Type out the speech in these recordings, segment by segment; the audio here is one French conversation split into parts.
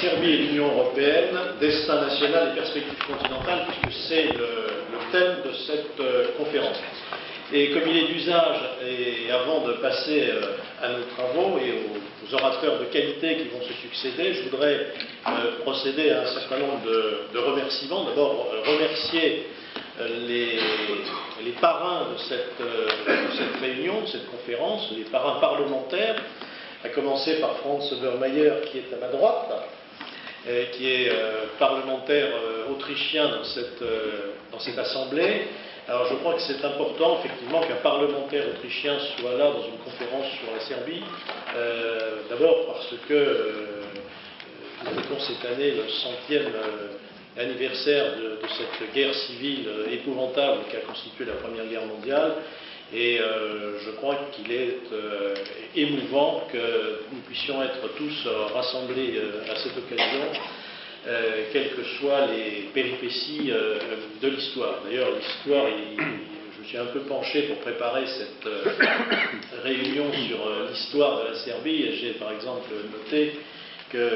Serbie et l'Union européenne, destin national et perspectives continentales, puisque c'est le thème de cette conférence. Et comme il est d'usage, et avant de passer à nos travaux et aux orateurs de qualité qui vont se succéder, je voudrais procéder à un certain nombre de remerciements. D'abord, remercier les parrains de cette réunion, de cette conférence, les parrains parlementaires, à commencer par Franz Obermayr, qui est à ma droite, qui est parlementaire autrichien dans cette assemblée. Alors je crois que c'est important, effectivement, qu'un parlementaire autrichien soit là dans une conférence sur la Serbie. D'abord parce que nous fêtons cette année le 100e anniversaire de cette guerre civile épouvantable qui a constitué la Première Guerre mondiale. Et je crois qu'il est émouvant que nous puissions être tous rassemblés à cette occasion, quelles que soient les péripéties de l'histoire. D'ailleurs, l'histoire, je me suis un peu penché pour préparer cette réunion sur l'histoire de la Serbie, et j'ai par exemple noté que,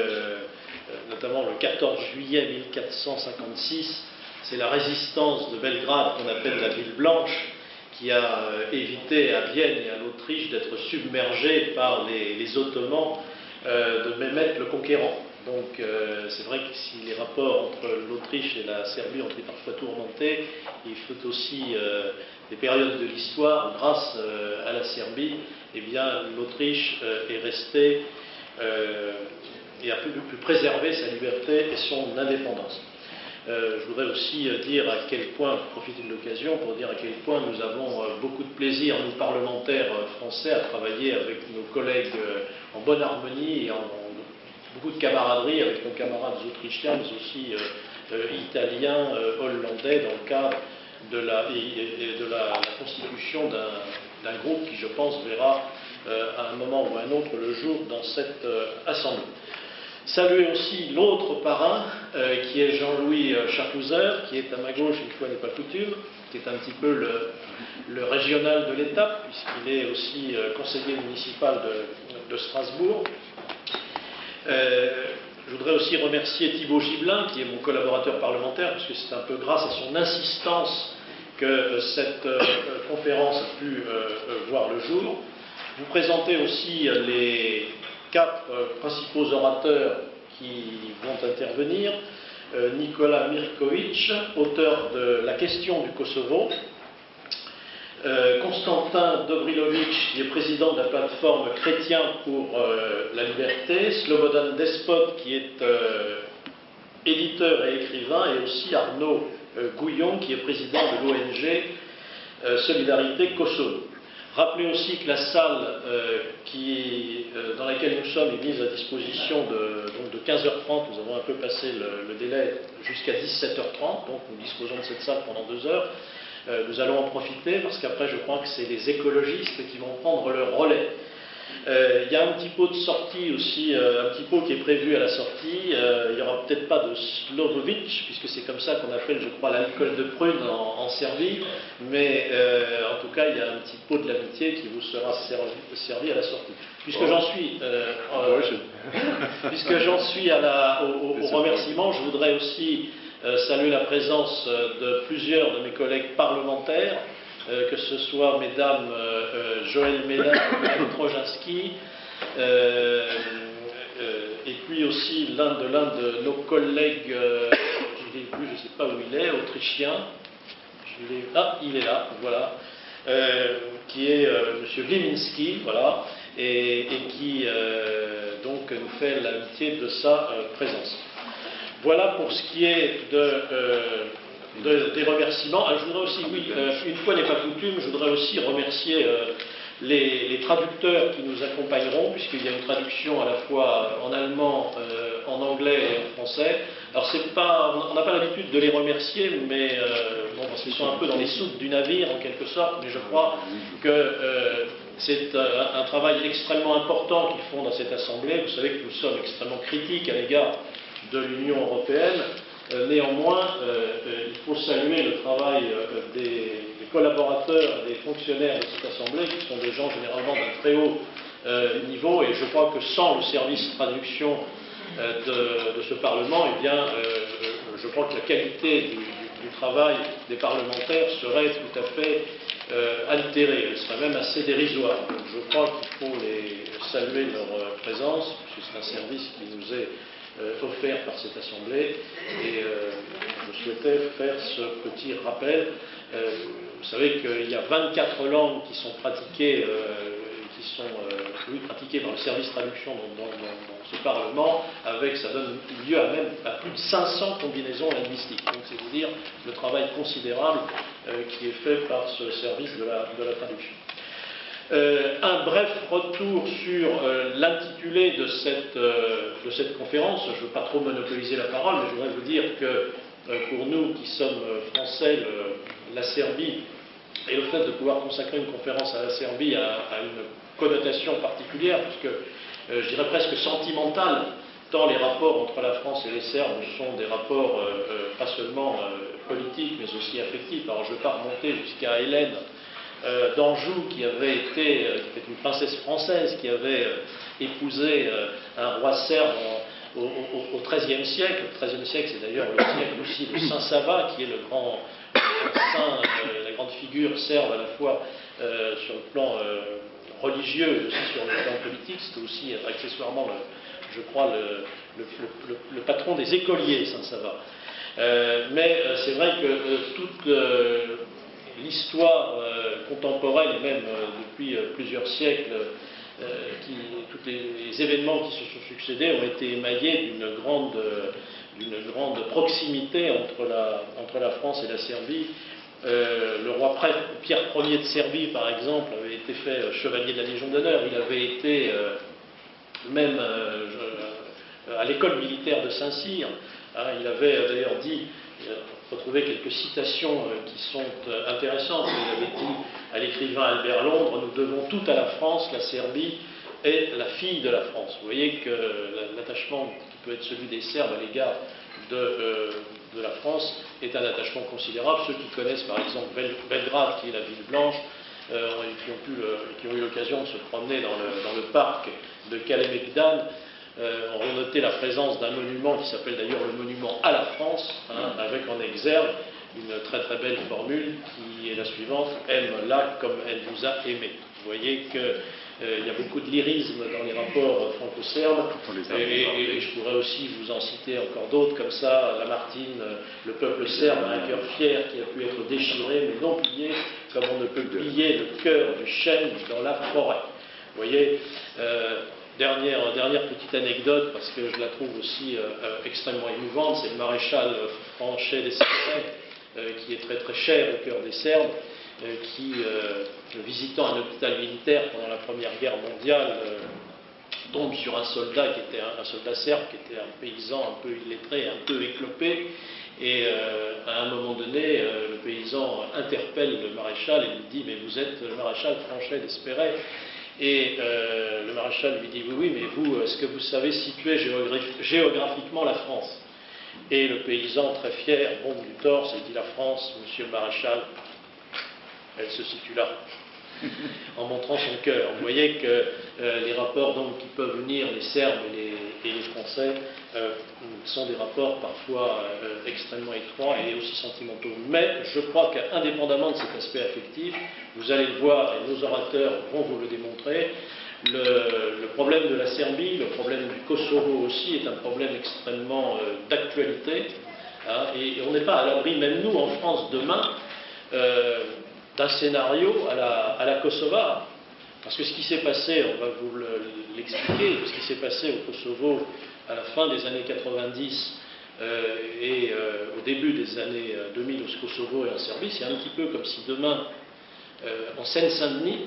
notamment le 14 juillet 1456, c'est la résistance de Belgrade qu'on appelle la ville blanche, qui a évité à Vienne et à l'Autriche d'être submergés par les Ottomans de Mehmet le Conquérant. Donc c'est vrai que si les rapports entre l'Autriche et la Serbie ont été parfois tourmentés, il faut aussi des périodes de l'histoire, grâce à la Serbie, eh bien l'Autriche est restée et a pu préserver sa liberté et son indépendance. Je voudrais aussi dire à quel point, profiter de l'occasion pour dire à quel point nous avons beaucoup de plaisir, nous parlementaires français, à travailler avec nos collègues en bonne harmonie et en beaucoup de camaraderie avec nos camarades autrichiens, mais aussi italiens, hollandais, dans le cadre de la constitution d'un groupe qui, je pense, verra à un moment ou à un autre le jour dans cette assemblée. Saluer aussi l'autre parrain, qui est Jean-Louis Schaffhauser, qui est à ma gauche, une fois n'est pas coutume, qui est un petit peu le régional de l'étape, puisqu'il est aussi conseiller municipal de Strasbourg. Je voudrais aussi remercier Thibaut Gibelin, qui est mon collaborateur parlementaire, parce que c'est un peu grâce à son insistance que cette conférence a pu voir le jour. Vous présentez aussi les 4 principaux orateurs qui vont intervenir. Nikola Mirković, auteur de La question du Kosovo. Constantin Dobrilović, qui est président de la plateforme Chrétiens pour la liberté. Slobodan Despot, qui est éditeur et écrivain. Et aussi Arnaud Gouillon, qui est président de l'ONG Solidarité Kosovo. Rappelez aussi que la salle dans laquelle nous sommes est mise à disposition de 15h30. Nous avons un peu passé le délai jusqu'à 17h30, donc nous disposons de cette salle pendant 2 heures. Nous allons en profiter parce qu'après je crois que c'est les écologistes qui vont prendre le relais. Il y a un petit pot de sortie aussi, un petit pot qui est prévu à la sortie. Il n'y aura peut-être pas de Slovovic, puisque c'est comme ça qu'on appelle, je crois, l'alcool de prune en Serbie, mais en tout cas, il y a un petit pot de l'amitié qui vous sera servi à la sortie. Puisque j'en suis au remerciement, je voudrais aussi saluer la présence de plusieurs de mes collègues parlementaires, que ce soit mesdames Joël Mélin et Mme Trojanski, et puis aussi l'un de nos collègues, je ne sais pas où il est, autrichien, il est là, voilà, qui est M. Wiminski, voilà, et qui donc nous fait l'amitié de sa présence. Voilà pour ce qui est des remerciements. Je voudrais aussi, une fois n'est pas coutume, je voudrais aussi remercier les traducteurs qui nous accompagneront, puisqu'il y a une traduction à la fois en allemand, en anglais et en français. Alors on n'a pas l'habitude de les remercier, mais parce qu'ils sont un peu dans les soutes du navire en quelque sorte, mais je crois que c'est un travail extrêmement important qu'ils font dans cette assemblée. Vous savez que nous sommes extrêmement critiques à l'égard de l'Union européenne. Néanmoins, il faut saluer le travail des collaborateurs, des fonctionnaires de cette assemblée, qui sont des gens généralement d'un très haut niveau, et je crois que sans le service traduction de ce Parlement, eh bien, je crois que la qualité du travail des parlementaires serait tout à fait altérée, elle serait même assez dérisoire. Donc je crois qu'il faut les saluer leur présence, puisque c'est un service qui nous est offert par cette Assemblée, et je souhaitais faire ce petit rappel. Vous savez qu'il y a 24 langues qui sont pratiquées, pratiquées dans le service traduction dans ce Parlement, ça donne lieu à plus de 500 combinaisons linguistiques. Donc c'est vous dire le travail considérable qui est fait par ce service de la traduction. Un bref retour sur l'intitulé de cette conférence. Je ne veux pas trop monopoliser la parole, mais je voudrais vous dire que pour nous qui sommes français, la Serbie et le fait de pouvoir consacrer une conférence à la Serbie a une connotation particulière, puisque je dirais presque sentimentale, tant les rapports entre la France et les Serbes sont des rapports pas seulement politiques, mais aussi affectifs. Alors je ne vais pas remonter jusqu'à Hélène d'Anjou, qui était une princesse française, qui avait épousé un roi serbe au XIIIe siècle. Le XIIIe siècle, c'est d'ailleurs le siècle aussi de Saint Sava, qui est le grand saint, la grande figure serbe à la fois sur le plan religieux et aussi sur le plan politique. C'était aussi accessoirement, je crois, le patron des écoliers, Saint Sava. Mais c'est vrai que toute l'histoire contemporaine, et même depuis plusieurs siècles, tous les événements qui se sont succédés ont été émaillés d'une grande proximité entre la France et la Serbie. Le roi Pierre Ier de Serbie, par exemple, avait été fait chevalier de la Légion d'honneur. Il avait été même à l'école militaire de Saint-Cyr. Il avait d'ailleurs dit, retrouvé quelques citations qui sont intéressantes. Il avait dit à l'écrivain Albert Londres: nous devons tout à la France, la Serbie est la fille de la France. Vous voyez que l'attachement qui peut être celui des Serbes à l'égard de la France est un attachement considérable. Ceux qui connaissent par exemple Belgrade, qui est la ville blanche, qui ont eu l'occasion de se promener dans le parc de Kalemegdan, ont noté la présence d'un monument qui s'appelle d'ailleurs le monument à la France, avec en exergue une très très belle formule qui est la suivante: aime-la comme elle vous a aimé. Vous voyez qu'il y a beaucoup de lyrisme dans les rapports franco-serbes, et je pourrais aussi vous en citer encore d'autres comme ça. Lamartine: le peuple serbe a un cœur fier qui a pu être déchiré mais non plié, comme on ne peut plier le cœur du chêne dans la forêt. Vous voyez, dernière petite anecdote, parce que je la trouve aussi extrêmement émouvante, c'est le maréchal Franchet d'Espéré, qui est très très cher au cœur des Serbes, qui, visitant un hôpital militaire pendant la Première Guerre mondiale, tombe sur un soldat qui était un soldat serbe, qui était un paysan un peu illettré, un peu éclopé, et à un moment donné, le paysan interpelle le maréchal et lui dit: mais vous êtes le maréchal Franchet d'Espéré? Et le maréchal lui dit: oui, mais vous, est-ce que vous savez situer géographiquement la France? Et le paysan, très fier, bombe du torse, et dit: la France, monsieur le maréchal, elle se situe là, en montrant son cœur. Vous voyez que les rapports donc, qui peuvent unir les Serbes et les Français sont des rapports parfois extrêmement étroits et aussi sentimentaux. Mais je crois qu'indépendamment de cet aspect affectif, vous allez le voir, et nos orateurs vont vous le démontrer, le problème de la Serbie, le problème du Kosovo aussi, est un problème extrêmement d'actualité. Et on n'est pas à l'abri, même nous en France, demain, d'un scénario à la Kosovare. Parce que ce qui s'est passé, on va vous l'expliquer, ce qui s'est passé au Kosovo à la fin des années 90 et au début des années 2000 au Kosovo et en Serbie, c'est un petit peu comme si demain, en Seine-Saint-Denis,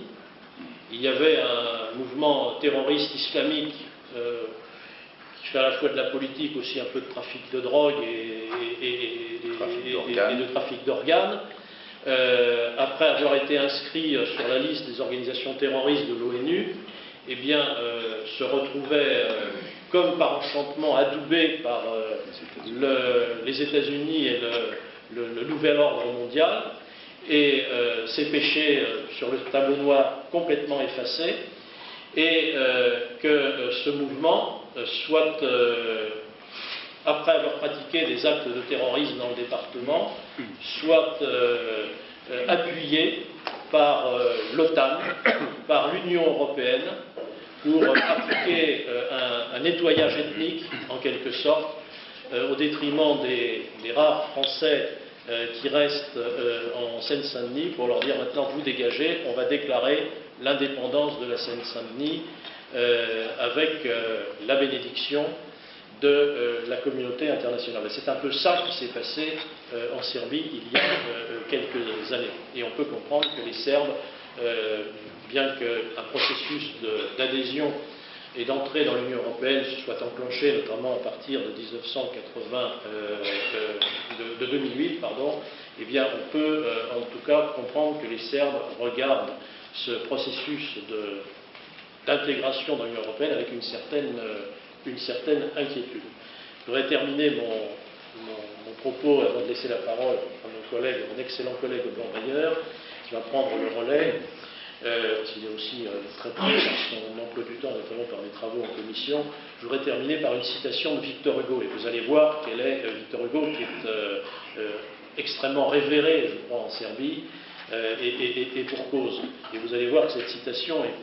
il y avait un mouvement terroriste islamique qui fait à la fois de la politique, aussi un peu de trafic de drogue et de trafic d'organes. Après avoir été inscrit sur la liste des organisations terroristes de l'ONU, eh bien, se retrouvait comme par enchantement adoubé par les États-Unis et le nouvel ordre mondial, et ses péchés sur le tableau noir complètement effacés, et que ce mouvement soit après avoir pratiqué des actes de terrorisme dans le département, soit appuyés par l'OTAN, par l'Union européenne, pour pratiquer un nettoyage ethnique, en quelque sorte, au détriment des rares Français qui restent en Seine-Saint-Denis, pour leur dire maintenant vous dégagez, on va déclarer l'indépendance de la Seine-Saint-Denis avec la bénédiction de la communauté internationale. C'est un peu ça qui s'est passé en Serbie il y a quelques années. Et on peut comprendre que les Serbes, bien qu'un processus d'adhésion et d'entrée dans l'Union européenne se soit enclenché, notamment à partir de 2008, eh bien on peut en tout cas comprendre que les Serbes regardent ce processus d'intégration dans l'Union européenne avec une certaine inquiétude. Je voudrais terminer mon propos avant de laisser la parole à mon excellent collègue Blanc-Mailleur, qui va prendre le relais. S'il est aussi très pris par son emploi du temps, notamment par les travaux en commission, je voudrais terminer par une citation de Victor Hugo. Et vous allez voir quel est Victor Hugo, qui est extrêmement révéré, je crois, en Serbie, et pour cause. Et vous allez voir que cette citation est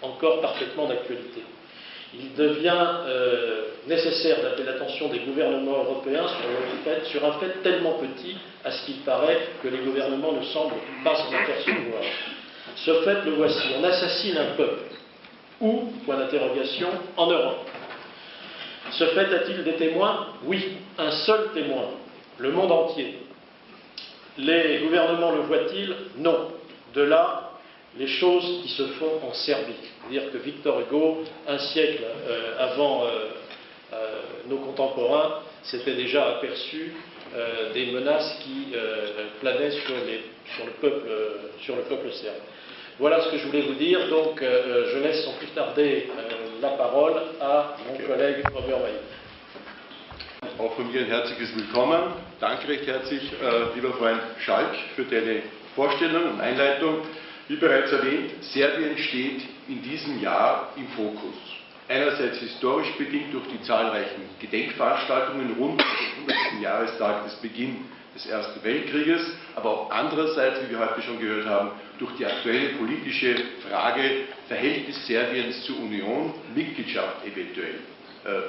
encore parfaitement d'actualité. Il devient nécessaire d'appeler l'attention des gouvernements européens sur un fait tellement petit, à ce qu'il paraît, que les gouvernements ne semblent pas s'en apercevoir. Ce fait, le voici. On assassine un peuple. Où, point d'interrogation, en Europe. Ce fait a-t-il des témoins? Oui, un seul témoin, le monde entier. Les gouvernements le voient-ils? Non. De là, les choses qui se font en Serbie. C'est-à-dire que Victor Hugo, un siècle avant nos contemporains, s'était déjà aperçu des menaces qui planaient sur le peuple serbe. Voilà ce que je voulais vous dire. Donc, je laisse sans plus tarder la parole à mon collègue Robert Maillot. Auch von mir ein herzliches Willkommen. Danke recht herzlich, lieber Freund Schalk, für deine Vorstellung und Einleitung. Wie bereits erwähnt, Serbien steht in diesem Jahr im Fokus. Einerseits historisch bedingt durch die zahlreichen Gedenkveranstaltungen rund um den 100. Jahrestag des Beginns des Ersten Weltkrieges, aber auch andererseits, wie wir heute schon gehört haben, durch die aktuelle politische Frage Verhältnis Serbiens zur Union, Mitgliedschaft eventuell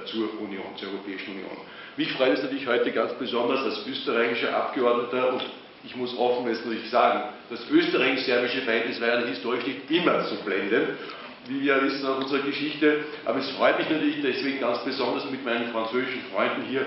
zur Union, zur Europäischen Union. Mich freut es natürlich heute ganz besonders als österreichischer Abgeordneter, und ich muss offen jetzt natürlich sagen, das österreichisch-serbische Verhältnis war ja historisch nicht immer zu blenden, wie wir wissen aus unserer Geschichte. Aber es freut mich natürlich deswegen ganz besonders, mit meinen französischen Freunden hier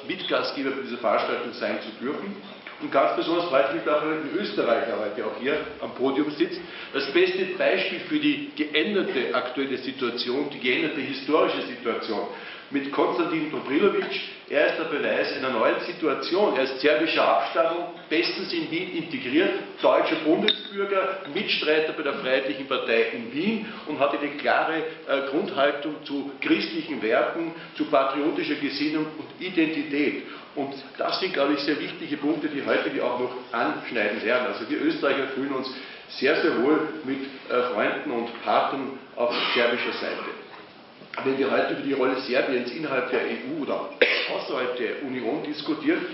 Mitgastgeber für diese Veranstaltung sein zu dürfen. Und ganz besonders freut mich auch, wenn ein Österreicher heute auch hier am Podium sitzt. Das beste Beispiel für die geänderte aktuelle Situation, die geänderte historische Situation mit Konstantin Dobrilovic. Er ist der Beweis einer neuen Situation. Er ist serbischer Abstammung, bestens in Wien integriert, deutscher Bundesbürger, Mitstreiter bei der Freiheitlichen Partei in Wien und hatte eine klare Grundhaltung zu christlichen Werten, zu patriotischer Gesinnung und Identität. Und das sind, glaube ich, sehr wichtige Punkte, die heute wir auch noch anschneiden werden. Also wir Österreicher fühlen uns sehr, sehr wohl mit Freunden und Partnern auf serbischer Seite. Wenn wir heute über die Rolle Serbiens innerhalb der EU oder außerhalb der Union diskutieren,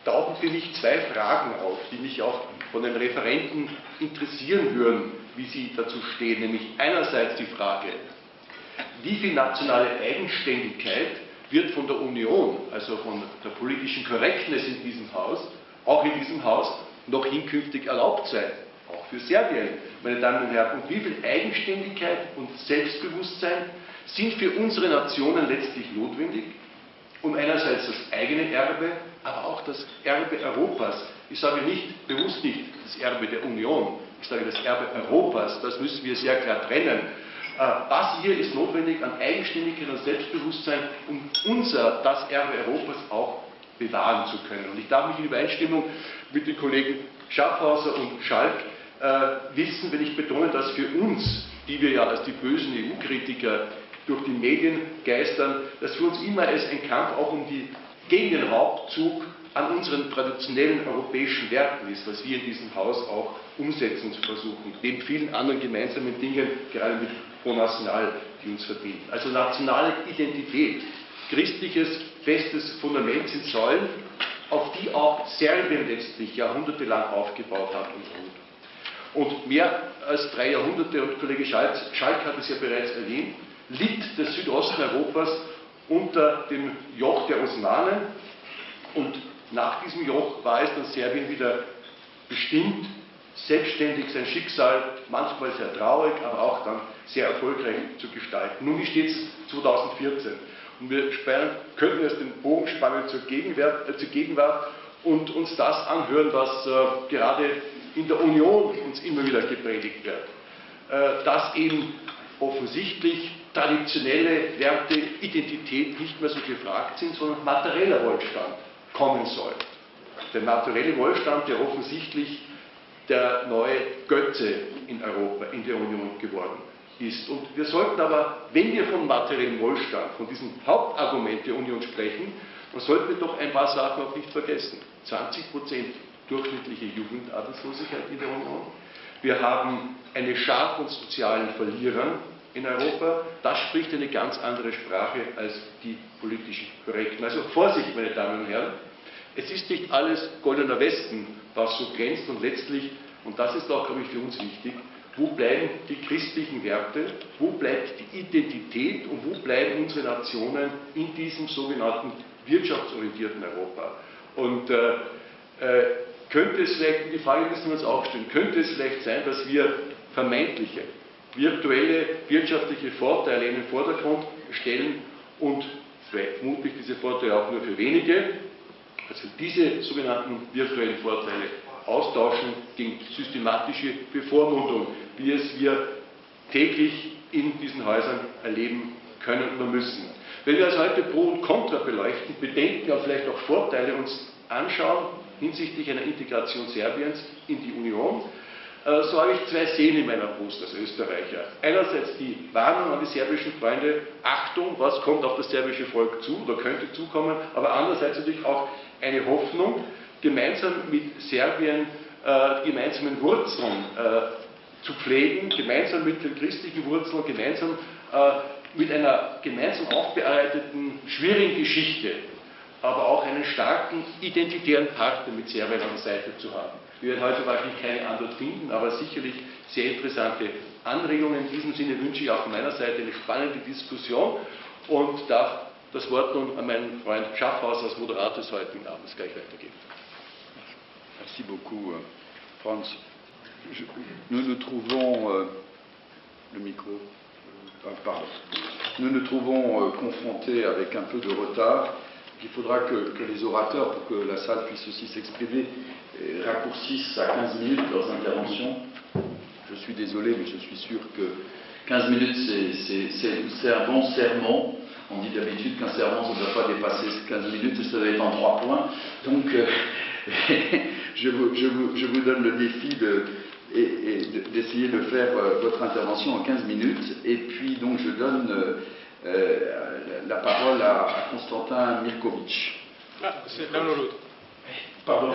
tauchen für mich zwei Fragen auf, die mich auch von den Referenten interessieren würden, wie sie dazu stehen. Nämlich einerseits die Frage, wie viel nationale Eigenständigkeit wird von der Union, also von der politischen Correctness in diesem Haus, auch in diesem Haus, noch hinkünftig erlaubt sein, auch für Serbien, meine Damen und Herren. Und wie viel Eigenständigkeit und Selbstbewusstsein sind für unsere Nationen letztlich notwendig, um einerseits das eigene Erbe, aber auch das Erbe Europas, ich sage bewusst nicht das Erbe der Union, ich sage das Erbe Europas, das müssen wir sehr klar trennen. Was hier ist notwendig an Eigenständigkeit und Selbstbewusstsein, um das Erbe Europas auch bewahren zu können. Und ich darf mich in Übereinstimmung mit den Kollegen Schaffhauser und Schalk wissen, wenn ich betone, dass für uns, die wir ja als die bösen EU-Kritiker durch die Medien geistern, dass für uns immer es ein Kampf auch gegen den Raubzug an unseren traditionellen europäischen Werten ist, was wir in diesem Haus auch umsetzen zu versuchen, neben vielen anderen gemeinsamen Dingen, gerade mit Front National, die uns verbinden. Also nationale Identität, christliches, festes Fundament sind Säulen, auf die auch Serbien letztlich jahrhundertelang aufgebaut hat und ruht. Und mehr als 3 Jahrhunderte, und Kollege Schalk hat es ja bereits erwähnt, litt der Südosten Europas unter dem Joch der Osmanen, und nach diesem Joch war es dann Serbien wieder bestimmt, selbstständig sein Schicksal, manchmal sehr traurig, aber auch dann sehr erfolgreich zu gestalten. Nun, wie steht es 2014? Und wir könnten jetzt den Bogen spannen zur Gegenwart und uns das anhören, was gerade in der Union uns immer wieder gepredigt wird. Dass eben offensichtlich traditionelle Werte, Identität nicht mehr so gefragt sind, sondern materieller Wohlstand kommen soll. Der materielle Wohlstand, der offensichtlich der neue Götze in Europa, in der Union geworden ist. Und wir sollten aber, wenn wir von materiellem Wohlstand, von diesem Hauptargument der Union sprechen, dann sollten wir doch ein paar Sachen auch nicht vergessen. 20% durchschnittliche Jugendarbeitslosigkeit in der Union. Wir haben eine Schar von sozialen Verlierern in Europa. Das spricht eine ganz andere Sprache als die politischen Korrekten. Also Vorsicht, meine Damen und Herren. Es ist nicht alles goldener Westen, was so glänzt, und letztlich, und das ist auch, glaube ich, für uns wichtig, wo bleiben die christlichen Werte, wo bleibt die Identität und wo bleiben unsere Nationen in diesem sogenannten wirtschaftsorientierten Europa? Und könnte es vielleicht, die Frage müssen wir uns auch stellen, könnte es vielleicht sein, dass wir vermeintliche, virtuelle wirtschaftliche Vorteile in den Vordergrund stellen und vermutlich diese Vorteile auch nur für wenige, also diese sogenannten virtuellen Vorteile austauschen gegen systematische Bevormundung, wie es wir täglich in diesen Häusern erleben können oder müssen. Wenn wir also heute Pro und Contra beleuchten, Bedenken und vielleicht auch Vorteile uns anschauen hinsichtlich einer Integration Serbiens in die Union, so habe ich 2 Seen in meiner Brust als Österreicher. Einerseits die Warnung an die serbischen Freunde, Achtung, was kommt auf das serbische Volk zu oder könnte zukommen, aber andererseits natürlich auch eine Hoffnung, gemeinsam mit Serbien gemeinsame Wurzeln zu pflegen, gemeinsam mit den christlichen Wurzeln, gemeinsam mit einer gemeinsam aufbearbeiteten, schwierigen Geschichte, aber auch einen starken identitären Partner mit Serbien an der Seite zu haben. Wir werden heute wahrscheinlich keine Antwort finden, aber sicherlich sehr interessante Anregungen. In diesem Sinne wünsche ich auch von meiner Seite eine spannende Diskussion und darf das Wort nun an meinen Freund Schaffhaus als Moderator des heutigen Abends gleich weitergeben. Merci beaucoup, Franz. Nous nous trouvons, le micro, pardon. Nous nous trouvons confrontés avec un peu de retard. Il faudra que les orateurs, pour que la salle puisse aussi s'exprimer, raccourcissent à 15 minutes leurs interventions. Je suis désolé, mais je suis sûr que 15 minutes, c'est un bon sermon. On dit d'habitude qu'un sermon ne doit pas dépasser 15 minutes, ça doit être en 3 points. Donc, je vous donne le défi d'essayer de faire votre intervention en 15 minutes. Et puis, donc, je donne la parole à Constantin Mirkovic. Ah, c'est l'un ou l'autre. Pardon.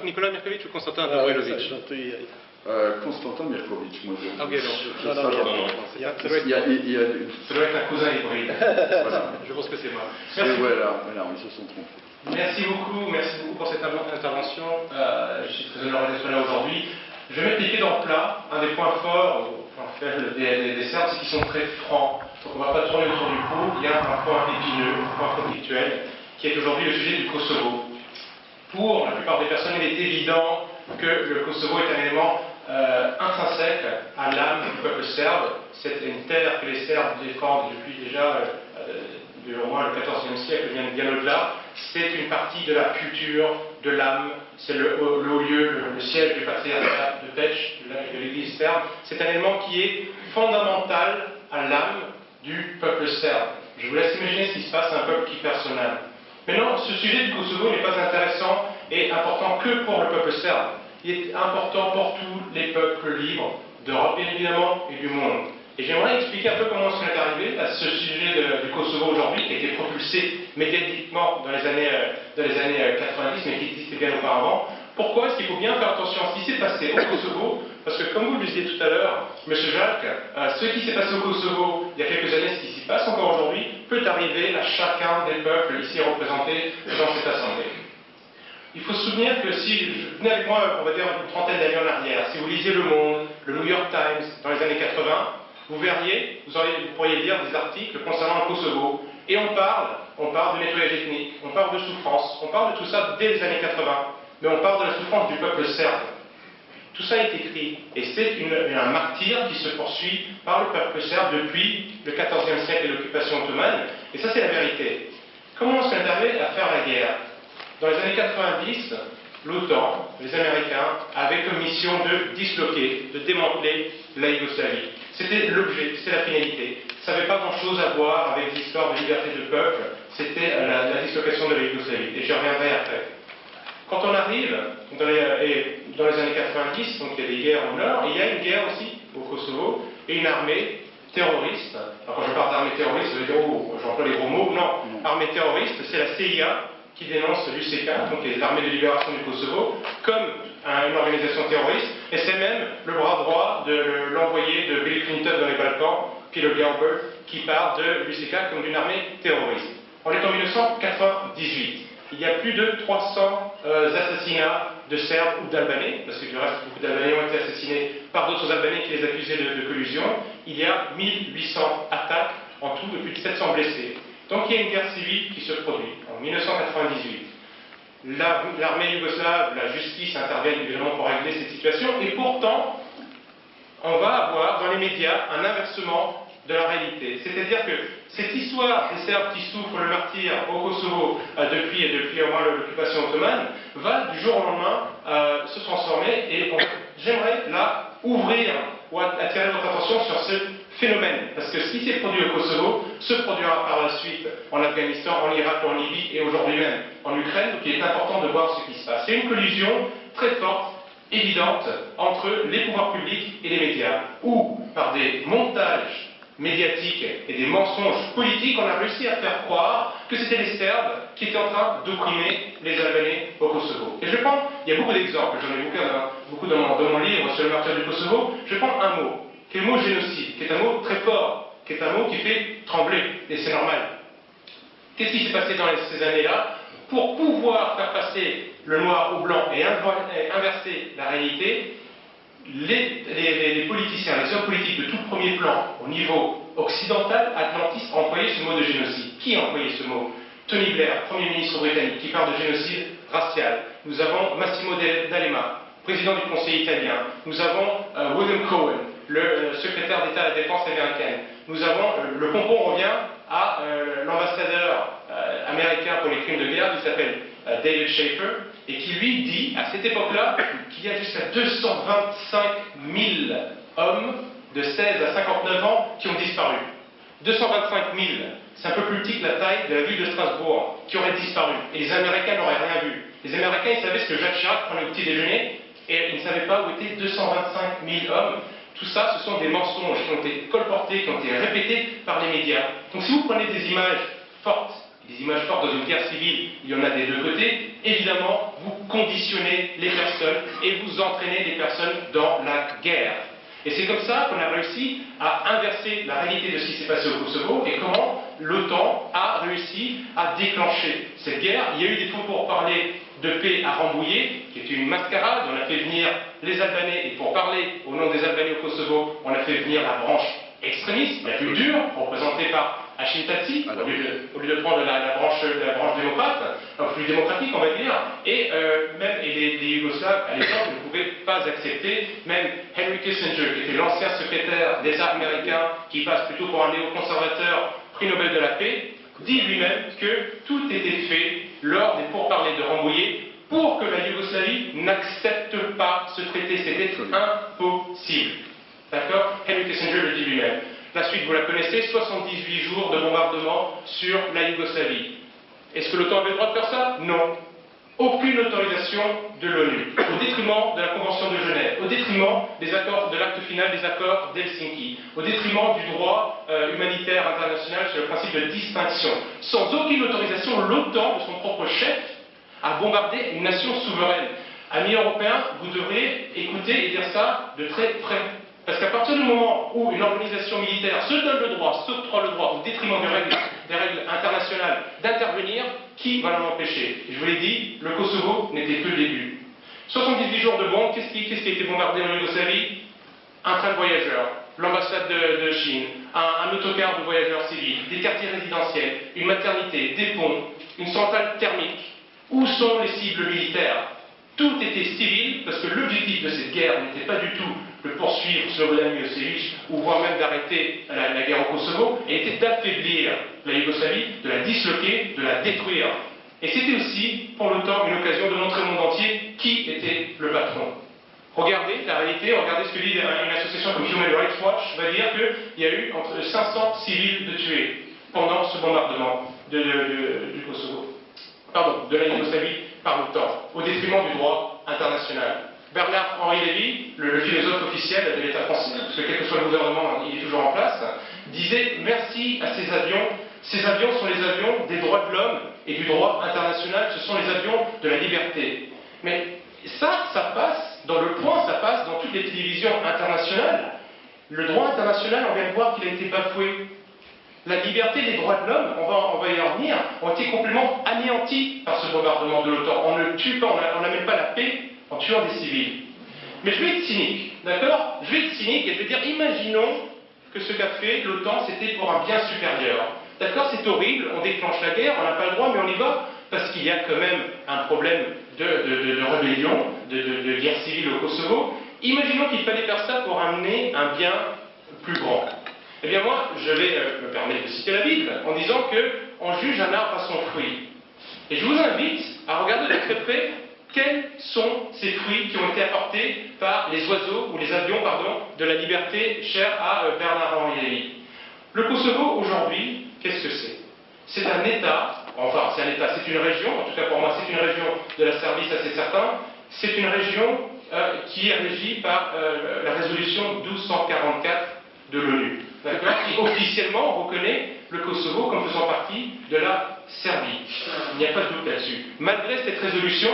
Nicolas Mirkovic ou Constantin Ah, ouais, Gavrilovic? Constantin Mirkovic, moi je. Ok, non. Non. Il y a Ça doit être un cousin hybride. voilà. Je pense que c'est moi. Et Merci. voilà, ils se sont trompés. Merci beaucoup pour cette intervention. Je suis très honoré d'être là aujourd'hui. Je vais mettre les pieds dans le plat. Un des points forts, des Serbes, c'est qu'ils sont très francs. Donc on ne va pas tourner autour du pot. Il y a un point épineux, un point conflictuel, qui est aujourd'hui le sujet du Kosovo. Pour la plupart des personnes, il est évident que le Kosovo est un élément intrinsèque à l'âme du peuple serbe. C'est une terre que les Serbes défendent depuis déjà, au moins le XIVe siècle, bien au-delà. C'est une partie de la culture, de l'âme. C'est le haut lieu, le siège du patriarcat de Peć, de l'église serbe. C'est un élément qui est fondamental à l'âme du peuple serbe. Je vous laisse imaginer ce qui se passe à un peuple qui perd son âme. Maintenant, ce sujet du Kosovo n'est pas intéressant et important que pour le peuple serbe. Il est important pour tous les peuples libres d'Europe, bien évidemment, et du monde. Et j'aimerais expliquer un peu comment on est arrivé à ce sujet du Kosovo aujourd'hui, qui a été propulsé médiatiquement dans les années 90, mais qui existait bien auparavant. Pourquoi est-ce qu'il faut bien faire attention à ce qui s'est passé au Kosovo? Parce que comme vous le disiez tout à l'heure, M. Jacques, ce qui s'est passé au Kosovo il y a quelques années, ce qui s'y passe encore aujourd'hui, peut arriver à chacun des peuples ici représentés dans cette assemblée. Il faut se souvenir que si vous venez avec moi, on va dire une trentaine d'années en arrière, si vous lisiez Le Monde, le New York Times dans les années 80, vous verriez, vous pourriez lire des articles concernant le Kosovo. Et on parle de nettoyage ethnique, on parle de souffrance, on parle de tout ça dès les années 80, mais on parle de la souffrance du peuple serbe. Tout ça est écrit, et c'est un martyre qui se poursuit par le peuple serbe depuis le XIVe siècle et l'occupation ottomane, et ça c'est la vérité. Comment est-ce qu'on est arrivé à faire la guerre? Dans les années 90, l'OTAN, les Américains, avaient comme mission de disloquer, de démanteler la Yougoslavie. C'était l'objet, c'était la finalité. Ça n'avait pas grand-chose à voir avec l'histoire de liberté de peuple, c'était la dislocation de la Yougoslavie, et j'y reviendrai après. Quand on arrive dans les années 90, donc il y a des guerres au nord, et il y a une guerre aussi au Kosovo, et une armée terroriste. Alors quand je parle d'armée terroriste, je veux dire, oh, j'emploie les gros mots, non. Armée terroriste, c'est la CIA qui dénonce l'UCK, donc l'armée de libération du Kosovo, comme une organisation terroriste, et c'est même le bras droit de l'envoyé de Bill Clinton dans les Balkans, Peter Galbraith, qui parle de l'UCK comme d'une armée terroriste. On est en 1998. Il y a plus de 300 assassinats de Serbes ou d'Albanais, parce que du reste, beaucoup d'Albanais ont été assassinés par d'autres Albanais qui les accusaient de collusion. Il y a 1800 attaques, en tout de plus de 700 blessés. Donc il y a une guerre civile qui se produit en 1998. L'armée yougoslave, la justice interviennent évidemment pour régler cette situation, et pourtant, on va avoir dans les médias un inversement de la réalité. C'est-à-dire que cette histoire des Serbes qui souffrent le martyre au Kosovo depuis au moins l'occupation ottomane va du jour au lendemain se transformer, et j'aimerais là ouvrir ou attirer votre attention sur ce phénomène, parce que ce qui s'est produit au Kosovo se produira par la suite en Afghanistan, en Irak, en Libye et aujourd'hui même en Ukraine, donc il est important de voir ce qui se passe. C'est une collusion très forte, évidente, entre les pouvoirs publics et les médias, où par des montages médiatiques et des mensonges politiques, on a réussi à faire croire que c'était les Serbes qui étaient en train d'opprimer les Albanais au Kosovo. Et je prends, il y a beaucoup d'exemples, j'en ai beaucoup dans mon livre sur le martyr du Kosovo, je prends un mot, qui est le mot génocide, qui est un mot très fort, qui est un mot qui fait trembler, et c'est normal. Qu'est-ce qui s'est passé dans ces années-là? Pour pouvoir faire passer le noir au blanc et inverser la réalité, les politiciens, les hommes politiques de tout premier plan, au niveau occidental, atlantiste, ont employé ce mot de génocide. Qui a employé ce mot? Tony Blair, Premier ministre britannique, qui parle de génocide racial. Nous avons Massimo D'Alema, président du Conseil italien. Nous avons William Cohen, le secrétaire d'État à la Défense américaine. Nous avons, le pompon revient à l'ambassadeur américain pour les crimes de guerre, qui s'appelle David Schaefer, et qui lui dit, à cette époque-là, qu'il y a jusqu'à 225 000 hommes de 16 à 59 ans qui ont disparu. 225 000, c'est un peu plus petit que la taille de la ville de Strasbourg, qui auraient disparu. Et les Américains n'auraient rien vu. Les Américains, ils savaient ce que Jacques Chirac prenait au petit déjeuner, et ils ne savaient pas où étaient 225 000 hommes. Tout ça, ce sont des mensonges qui ont été colportés, qui ont été répétés par les médias. Donc si vous prenez des images fortes dans une guerre civile, il y en a des deux côtés, évidemment, vous conditionnez les personnes et vous entraînez les personnes dans la guerre. Et c'est comme ça qu'on a réussi à inverser la réalité de ce qui s'est passé au Kosovo et comment l'OTAN a réussi à déclencher cette guerre. Il y a eu des faux pourparlers de paix à Rambouillet, qui était une mascarade. On a fait venir les Albanais, et pour parler au nom des Albanais au Kosovo, on a fait venir la branche extrémiste, la plus dure, représentée par Hashim Thaçi, au lieu de prendre la branche démocrate, plus démocratique on va dire, et les Yougoslaves à l'époque ne pouvaient pas accepter, même Henry Kissinger, qui était l'ancien secrétaire d'État américain, qui passe plutôt pour un néoconservateur, prix Nobel de la paix, dit lui-même que tout était fait lors des pourparlers de Rambouillet pour que la Yougoslavie n'accepte pas ce traité. C'était impossible. D'accord? Henry Kissinger le dit lui-même. La suite, vous la connaissez, 78 jours de bombardement sur la Yougoslavie. Est-ce que l'OTAN avait le droit de faire ça? Non. Aucune autorisation de l'ONU, au détriment de la Convention de Genève, au détriment des accords, de l'acte final des accords d'Helsinki, au détriment du droit humanitaire international sur le principe de distinction. Sans aucune autorisation, l'OTAN, de son propre chef, a bombardé une nation souveraine. Amis européens, vous devriez écouter et dire ça de très près. Parce qu'à partir du moment où une organisation militaire se donne le droit, s'octroie le droit, au détriment des règles internationales, d'intervenir, qui va l'en empêcher? Et je vous l'ai dit, le Kosovo n'était que le début. 78 jours de bombes, qu'est-ce qui a été bombardé en Yougoslavie? Un train de voyageurs, l'ambassade de Chine, un autocar de voyageurs civils, des quartiers résidentiels, une maternité, des ponts, une centrale thermique. Où sont les cibles militaires? Tout était civil, parce que l'objectif de cette guerre n'était pas du tout de poursuivre Slobodan Milosevic, ou voire même d'arrêter la guerre au Kosovo, et était d'affaiblir la Yougoslavie, de la disloquer, de la détruire. Et c'était aussi, pour l'OTAN, une occasion de montrer au monde entier qui était le patron. Regardez la réalité, regardez ce que dit une association comme Human Rights Watch, va dire qu'il y a eu entre 500 civils de tués pendant ce bombardement du Kosovo. Pardon, de la Yougoslavie par l'OTAN, au détriment du droit international. Bernard-Henri Lévy, le philosophe officiel de l'État français, parce que quel que soit le gouvernement, il est toujours en place, disait merci à ces avions. Ces avions sont les avions des droits de l'homme et du droit international, ce sont les avions de la liberté. Mais ça passe, dans le point, ça passe dans toutes les télévisions internationales. Le droit international, on vient de voir qu'il a été bafoué. La liberté, les droits de l'homme, on va y en revenir, ont été complètement anéantis par ce bombardement de l'OTAN. On ne tue pas, on n'amène pas la paix en tuant des civils. Mais je vais être cynique, d'accord? Je vais être cynique et je vais dire, imaginons que ce qu'a fait l'OTAN, c'était pour un bien supérieur. D'accord, c'est horrible, on déclenche la guerre, on n'a pas le droit, mais on y va, parce qu'il y a quand même un problème de rébellion, de guerre civile au Kosovo. Imaginons qu'il fallait faire ça pour amener un bien plus grand. Eh bien moi, je vais me permettre de citer la Bible, en disant qu'on juge un arbre à son fruit. Et je vous invite à regarder de très près quels sont ces fruits qui ont été apportés par les oiseaux, ou les avions, pardon, de la liberté chère à Bernard-Henri Lévy. Le Kosovo, aujourd'hui, qu'est-ce que c'est? C'est un État, enfin c'est un État, c'est une région, en tout cas pour moi c'est une région de la Serbie, ça c'est certain, c'est une région qui est régie par la résolution 1244 de l'ONU, qui officiellement reconnaît le Kosovo comme faisant partie de la Serbie. Il n'y a pas de doute là-dessus. Malgré cette résolution,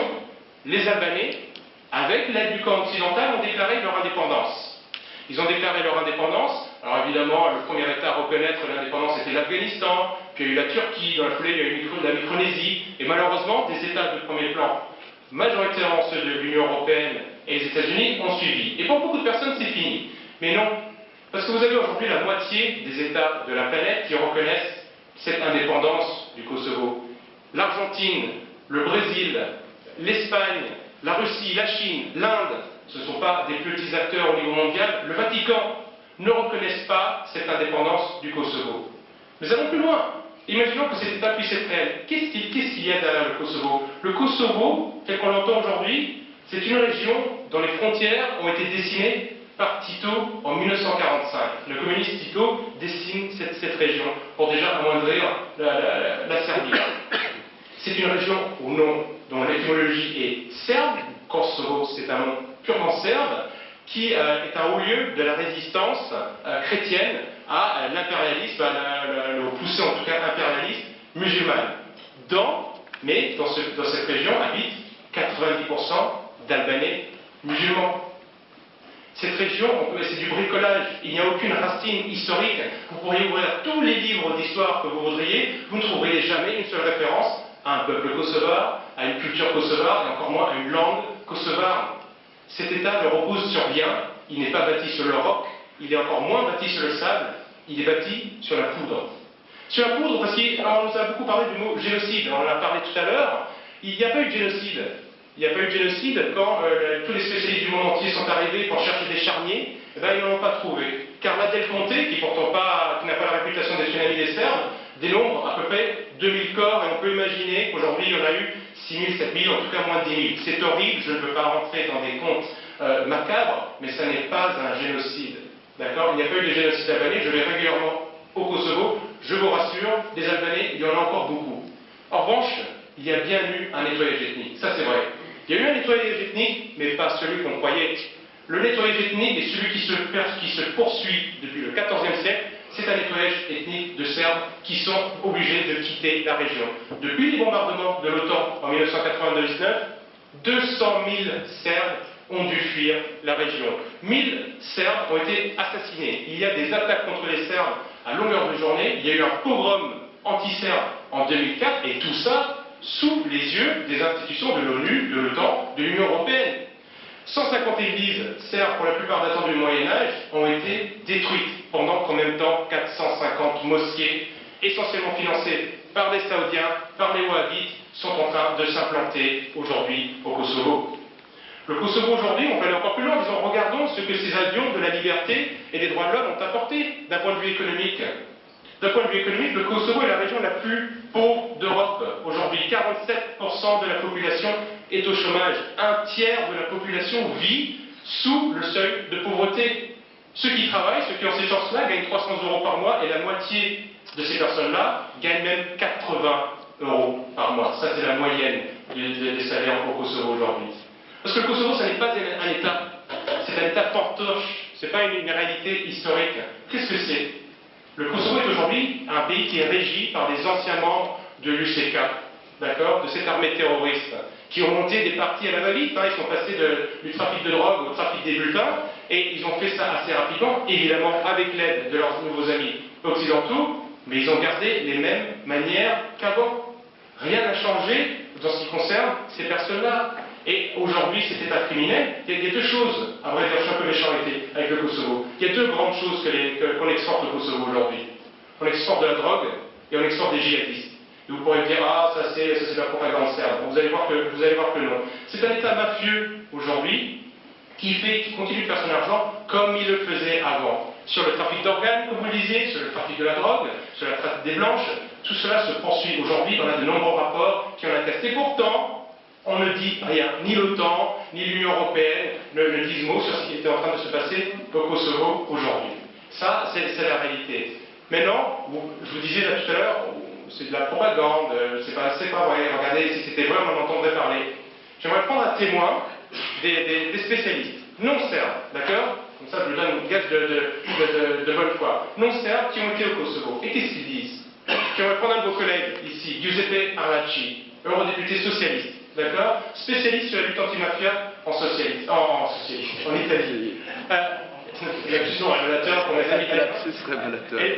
les Albanais, avec l'aide du camp occidental, ont déclaré leur indépendance. Ils ont déclaré leur indépendance. Alors évidemment, le premier État à reconnaître l'indépendance était l'Afghanistan, puis il y a eu la Turquie, dans la foulée il y a eu la Micronésie, et malheureusement, des États de premier plan, majoritairement ceux de l'Union européenne et les États-Unis, ont suivi. Et pour beaucoup de personnes, c'est fini. Mais non, parce que vous avez aujourd'hui la moitié des États de la planète qui reconnaissent cette indépendance du Kosovo. L'Argentine, le Brésil, l'Espagne, la Russie, la Chine, l'Inde, ce ne sont pas des petits acteurs au niveau mondial, le Vatican ne reconnaissent pas cette indépendance du Kosovo. Mais allons plus loin. Imaginons que cet État puisse être réel. Qu'est-ce qu'il y a derrière le Kosovo? Le Kosovo, tel qu'on l'entend aujourd'hui, c'est une région dont les frontières ont été dessinées par Tito en 1945. Le communiste Tito dessine cette région pour déjà amoindrir la Serbie. C'est une région au nom dont l'étymologie est serbe. Kosovo, c'est un nom purement serbe, qui est un haut lieu de la résistance chrétienne à l'impérialisme, au poussé en tout cas impérialiste musulman. Mais dans cette région habitent 90% d'Albanais musulmans. Cette région, c'est du bricolage, il n'y a aucune racine historique. Vous pourriez ouvrir tous les livres d'histoire que vous voudriez, vous ne trouveriez jamais une seule référence à un peuple kosovar, à une culture kosovare, et encore moins à une langue kosovare. Cet État ne repose sur rien, il n'est pas bâti sur le roc, il est encore moins bâti sur le sable, il est bâti sur la poudre. Sur la poudre, parce qu'on nous a beaucoup parlé du mot génocide, on en a parlé tout à l'heure, il n'y a pas eu de génocide. Il n'y a pas eu de génocide quand tous les spécialistes du monde entier sont arrivés pour chercher des charniers, eh ben, ils n'en ont pas trouvé. Carla Del Ponte, qui n'a pas la réputation d'être une amie des Serbes, dénombre à peu près 2000 corps, et on peut imaginer qu'aujourd'hui il y en a eu 6000, 7000, en tout cas moins de 10 000. C'est horrible, je ne veux pas rentrer dans des comptes macabres, mais ça n'est pas un génocide. D'accord? Il n'y a pas eu de génocide albanais, je vais régulièrement au Kosovo, je vous rassure, des Albanais, il y en a encore beaucoup. En revanche, il y a bien eu un nettoyage ethnique, ça c'est vrai. Il y a eu un nettoyage ethnique, mais pas celui qu'on croyait. Le nettoyage ethnique est celui qui se poursuit depuis le XIVe siècle. C'est un nettoyage ethnique de Serbes qui sont obligés de quitter la région. Depuis les bombardements de l'OTAN en 1999, 200 000 Serbes ont dû fuir la région. 1000 Serbes ont été assassinés. Il y a des attaques contre les Serbes à longueur de journée. Il y a eu un pogrom anti-serbe en 2004, et tout ça sous les yeux des institutions de l'ONU, de l'OTAN, de l'Union européenne. 150 églises serbes, pour la plupart datant du Moyen-Âge, ont été détruites, pendant qu'en même temps 450 mosquées, essentiellement financées par les Saoudiens, par les Wahhabites, sont en train de s'implanter aujourd'hui au Kosovo. Le Kosovo aujourd'hui, on peut aller encore plus loin en disant regardons ce que ces avions de la liberté et des droits de l'homme ont apporté d'un point de vue économique. D'un point de vue économique, le Kosovo est la région la plus pauvre d'Europe. Aujourd'hui, 47% de la population est au chômage. Un tiers de la population vit sous le seuil de pauvreté. Ceux qui travaillent, ceux qui ont ces chances-là, gagnent 300 € par mois, et la moitié de ces personnes-là gagnent même 80 € par mois. Ça, c'est la moyenne des salaires au Kosovo aujourd'hui. Parce que le Kosovo, ce n'est pas un État, c'est un État fantoche, ce n'est pas une réalité historique. Qu'est-ce que c'est? Le Kosovo est aujourd'hui un pays qui est régi par des anciens membres de l'UCK, d'accord, de cette armée terroriste, qui ont monté des partis à la va-vite, ils sont passés du trafic de drogue au trafic des bulletins, et ils ont fait ça assez rapidement, évidemment avec l'aide de leurs nouveaux amis occidentaux, mais ils ont gardé les mêmes manières qu'avant. Rien n'a changé dans ce qui concerne ces personnes-là. Et aujourd'hui, cet État criminel, il y a deux choses, à vrai dire, je suis un peu méchant avec le Kosovo. Il y a deux grandes choses qu'on exporte au Kosovo aujourd'hui. On exporte de la drogue et on exporte des djihadistes. Et vous pourrez me dire, ah, ça c'est de la propagande serbe. Vous allez voir que non. C'est un État mafieux aujourd'hui qui continue de faire son argent comme il le faisait avant. Sur le trafic d'organes, comme vous le disiez, sur le trafic de la drogue, sur la traite des blanches, tout cela se poursuit aujourd'hui. On a de nombreux rapports qui ont attesté. Pourtant, on ne dit rien, ni l'OTAN, ni l'Union européenne ne disent mot sur ce qui était en train de se passer au Kosovo aujourd'hui. Ça, c'est la réalité. Maintenant, je vous disais là tout à l'heure, c'est de la propagande, c'est pas vrai, regardez, si c'était vrai, on en entendrait parler. J'aimerais prendre un témoin des spécialistes, non serbes, d'accord? Comme ça, je vous donne une gage de bonne foi. Non serbes qui ont été au Kosovo. Et qu'est-ce qu'ils disent? J'aimerais prendre un de vos collègues ici, Giuseppe Arlacchi, eurodéputé socialiste. D'accord? Spécialiste sur la lutte anti-mafia en Italie. Non, révélateur pour les amis.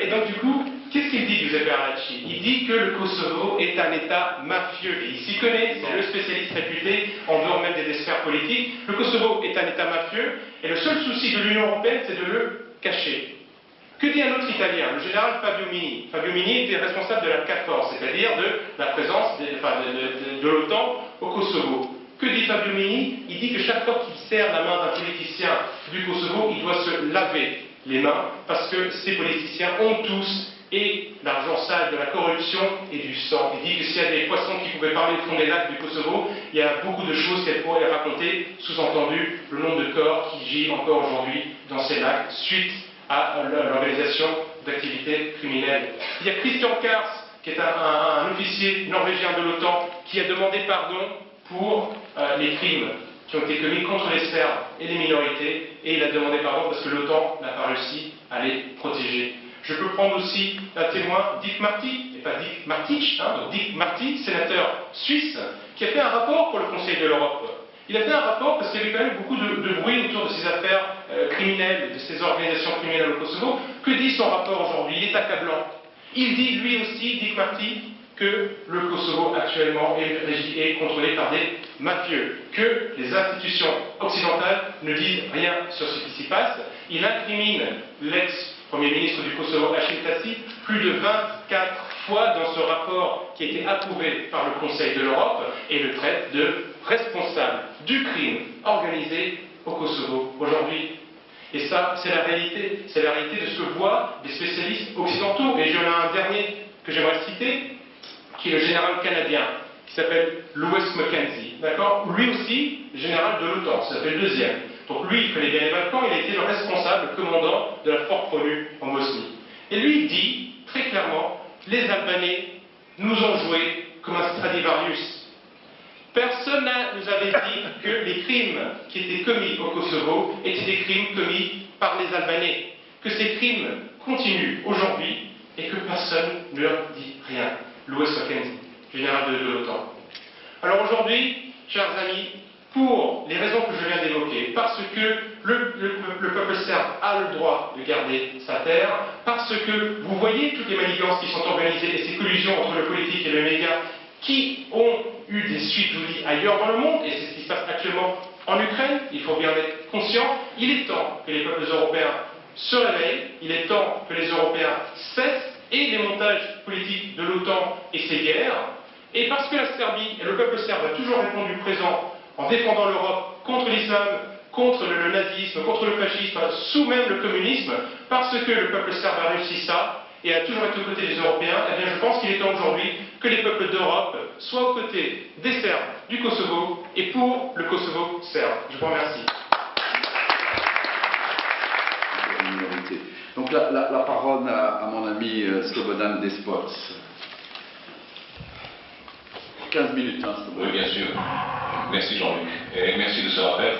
Et donc, du coup, qu'est-ce qu'il dit, Giuseppe Arlacchi? Il dit que le Kosovo est un État mafieux. Et il s'y connaît, c'est le spécialiste réputé, en dehors même des sphères politiques. Le Kosovo est un État mafieux, et le seul souci de l'Union européenne, c'est de le cacher. Que dit un autre Italien, le général Fabio Mini? Fabio Mini était responsable de la KFOR, c'est-à-dire de la présence de l'OTAN au Kosovo. Que dit Fabio Mini? Il dit que chaque fois qu'il serre la main d'un politicien du Kosovo, il doit se laver les mains, parce que ces politiciens ont tous et l'argent sale de la corruption et du sang. Il dit que s'il y a des poissons qui pouvaient parler au fond des lacs du Kosovo, il y a beaucoup de choses qu'elles pourraient raconter, sous-entendu le nombre de corps qui gît encore aujourd'hui dans ces lacs, suite à l'organisation d'activités criminelles. Il y a Christian Kars, qui est un officier norvégien de l'OTAN, qui a demandé pardon pour les crimes qui ont été commis contre les Serbes et les minorités, et il a demandé pardon parce que l'OTAN n'a pas réussi à les protéger. Je peux prendre aussi un témoin, Dick Marty, et pas Dick Martich, donc Dick Marty, sénateur suisse, qui a fait un rapport pour le Conseil de l'Europe. Il a fait un rapport parce qu'il y avait quand même beaucoup de bruit autour de ces affaires criminelles, de ces organisations criminelles au Kosovo. Que dit son rapport aujourd'hui? Il est accablant. Il dit lui aussi, Dick Marty, que le Kosovo actuellement est contrôlé par des mafieux, que les institutions occidentales ne disent rien sur ce qui s'y passe. Il incrimine l'ex-premier ministre du Kosovo, Hashim Thaçi, plus de 24 fois dans ce rapport qui a été approuvé par le Conseil de l'Europe, et le traite de responsable du crime organisé au Kosovo aujourd'hui. Et ça, c'est la réalité de ce que voient des spécialistes occidentaux. Et j'en ai un dernier que j'aimerais citer, qui est le général canadien, qui s'appelle Lewis Mackenzie, d'accord? Lui aussi, général de l'OTAN, ça s'appelle le deuxième. Donc lui, il connaît bien les Balkans, il a été le responsable, le commandant de la force promu en Bosnie. Et lui, il dit, très clairement, les Albanais nous ont joué comme un Stradivarius. Personne ne nous avait dit que les crimes qui étaient commis au Kosovo étaient des crimes commis par les Albanais. Que ces crimes continuent aujourd'hui et que personne ne leur dit rien. Lewis Mackenzie, général de l'OTAN. Alors aujourd'hui, chers amis, pour les raisons que je viens d'évoquer, parce que le peuple serbe a le droit de garder sa terre, parce que vous voyez toutes les manigances qui sont organisées et ces collusions entre le politique et le média qui ont eu des suites, je vous dis, ailleurs dans le monde, et c'est ce qui se passe actuellement en Ukraine, il faut bien en être conscient. Il est temps que les peuples européens se réveillent, il est temps que les Européens cessent et les montages politiques de l'OTAN et ses guerres, et parce que la Serbie et le peuple serbe a toujours répondu présent en défendant l'Europe contre l'islam, contre le nazisme, contre le fascisme, sous même le communisme, parce que le peuple serbe a réussi ça et a toujours été aux côtés des Européens, eh bien je pense qu'il est temps aujourd'hui que les peuples d'Europe soient aux côtés des Serbes du Kosovo et pour le Kosovo serbe. Je vous remercie. Donc la parole à mon ami Slobodan Despots. 15 minutes, hein, Slobodan. Oui, bien sûr. Merci Jean-Luc. Et merci de ce rappel.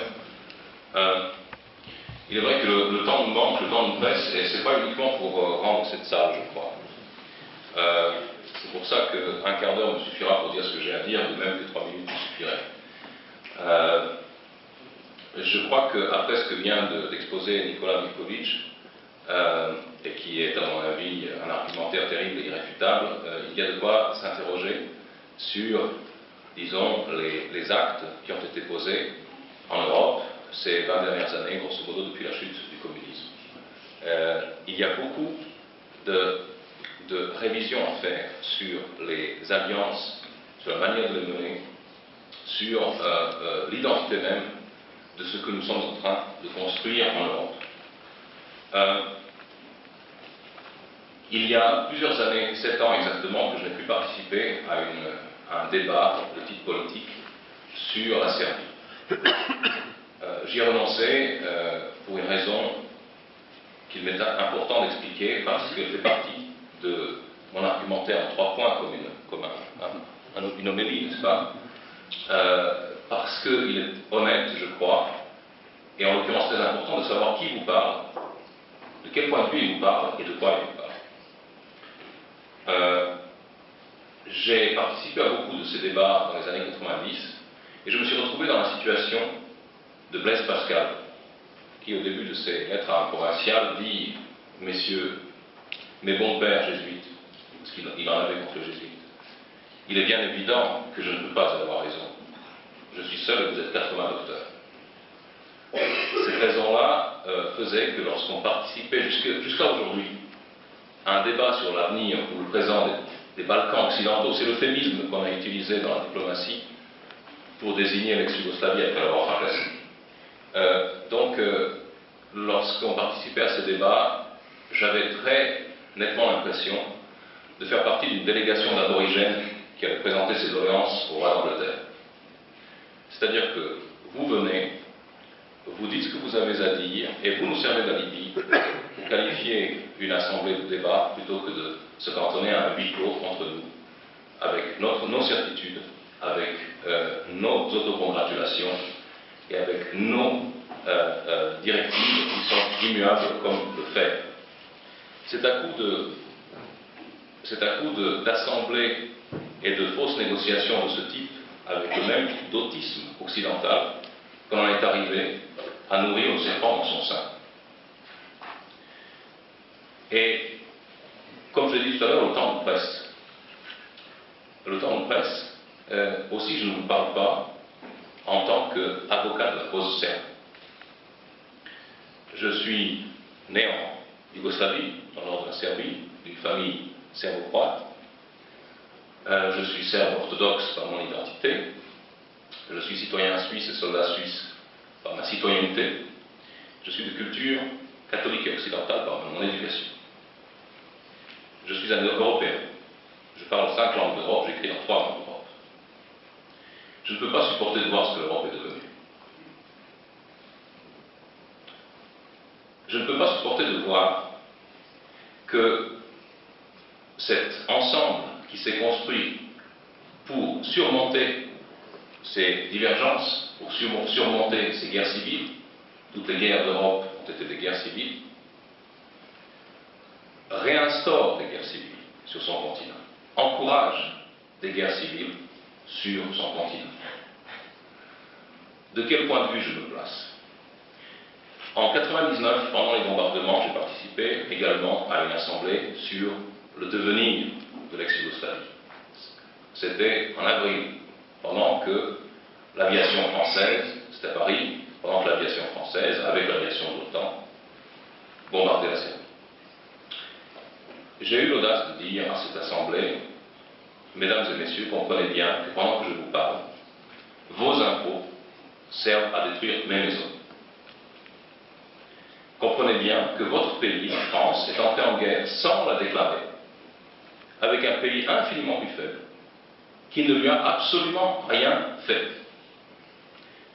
Il est vrai que le temps nous manque, le temps nous presse, et ce n'est pas uniquement pour rendre cette salle, je crois. C'est pour ça qu'un quart d'heure me suffira pour dire ce que j'ai à dire, de même que 3 minutes me suffiraient. Je crois qu'après ce que vient d'exposer Nikola Mikovic, et qui est à mon avis un argumentaire terrible et irréfutable, il y a de quoi s'interroger sur, disons, les actes qui ont été posés en Europe ces 20 dernières années, grosso modo depuis la chute du communisme. Il y a beaucoup de révisions à faire sur les alliances, sur la manière de les mener, sur l'identité même de ce que nous sommes en train de construire en Europe. Il y a plusieurs années, 7 ans exactement, que je n'ai pu participer à un débat de type politique sur la Serbie. J'y ai renoncé pour une raison qu'il m'est important d'expliquer, parce qu'elle fait partie de mon argumentaire en 3 points comme une homélie, n'est-ce pas? Parce qu'il est honnête, je crois, et en l'occurrence très important de savoir qui vous parle, de quel point de vue il vous parle et de quoi il vous parle. J'ai participé à beaucoup de ces débats dans les années 90 et je me suis retrouvé dans la situation de Blaise Pascal, qui au début de ses lettres à un provincial dit « Messieurs, mes bons pères jésuites », parce qu'il en avait contre les jésuites, il est bien évident que je ne peux pas avoir raison. Je suis seul et vous êtes 80 docteurs. Cette raison-là faisait que lorsqu'on participait jusqu'à aujourd'hui à un débat sur l'avenir ou le présent des Balkans occidentaux, c'est l'euphémisme qu'on a utilisé dans la diplomatie pour désigner l'ex-Yougoslavie après l'avoir fracassée. Donc, lorsqu'on participait à ces débats, j'avais très nettement l'impression de faire partie d'une délégation d'aborigènes qui avait présenté ses doléances au roi d'Angleterre. C'est-à-dire que vous venez, vous dites ce que vous avez à dire, et vous nous servez d'alibi pour qualifier une assemblée de débat plutôt que de se cantonner à un huis clos entre nous, avec nos certitudes, avec nos autocongratulations et avec nos directives qui sont immuables comme le fer. C'est à coup d'assemblées et de fausses négociations de ce type, avec le même d'autisme occidental, qu'on en est arrivé à nourrir le serpent dans son sein. Et, comme je l'ai dit tout à l'heure, le temps nous presse. Le temps nous presse. Aussi, je ne vous parle pas en tant qu'avocat de la cause serbe. Je suis né en Yougoslavie, dans le nord de la Serbie, d'une famille serbo-croate. Je suis serbe orthodoxe par mon identité. Je suis citoyen suisse et soldat suisse par ma citoyenneté. Je suis de culture catholique et occidentale par mon éducation. Je suis un Européen. Je parle 5 langues d'Europe, j'écris dans 3 langues d'Europe. Je ne peux pas supporter de voir ce que l'Europe est devenue. Je ne peux pas supporter de voir que cet ensemble qui s'est construit pour surmonter ces divergences, pour surmonter ces guerres civiles, toutes les guerres d'Europe ont été des guerres civiles, réinstaure des guerres civiles sur son continent, encourage des guerres civiles sur son continent. de quel point de vue je me place. En 1999, pendant les bombardements, j'ai participé également à une assemblée sur le devenir de l'ex-Yougoslavie. C'était en avril, pendant que l'aviation française, c'était à Paris, pendant que l'aviation française, avec l'aviation de l'OTAN, bombardait la Serbie. J'ai eu l'audace de dire à cette assemblée, mesdames et messieurs, comprenez bien que pendant que je vous parle, vos impôts servent à détruire mes maisons. Comprenez bien que votre pays, la France, est entré en guerre sans la déclarer, avec un pays infiniment plus faible, qui ne lui a absolument rien fait.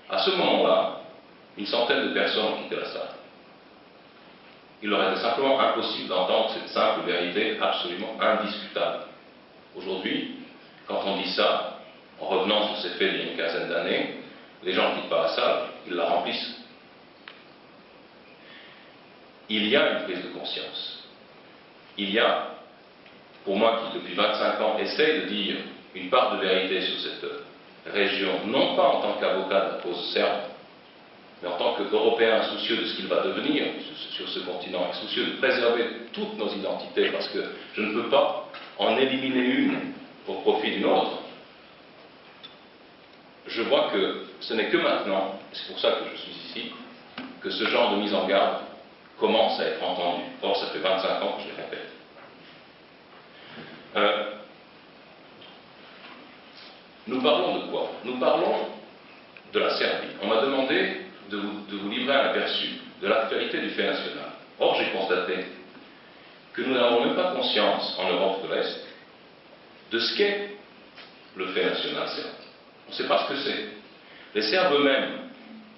À ce moment-là, une centaine de personnes ont quitté la salle. Il leur était simplement impossible d'entendre cette simple vérité absolument indiscutable. Aujourd'hui, quand on dit ça, en revenant sur ces faits d'il y a une quinzaine d'années, les gens ne quittent pas la salle, ils la remplissent. Il y a une prise de conscience. Il y a, pour moi qui depuis 25 ans essaye de dire une part de vérité sur cette région, non pas en tant qu'avocat de la cause serbe, mais en tant qu'Européen soucieux de ce qu'il va devenir sur ce continent, et soucieux de préserver toutes nos identités, parce que je ne peux pas en éliminer une au profit d'une autre. Je vois que ce n'est que maintenant, et c'est pour ça que je suis ici, que ce genre de mise en garde commence à être entendu. Or, ça fait 25 ans que je le répète. Nous parlons de quoi? Nous parlons de la Serbie. On m'a demandé de vous livrer un aperçu de l'actualité du fait national. Or, j'ai constaté que nous n'avons même pas conscience, en Europe de l'Est, de ce qu'est le fait national serbe. On ne sait pas ce que c'est. Les Serbes eux-mêmes,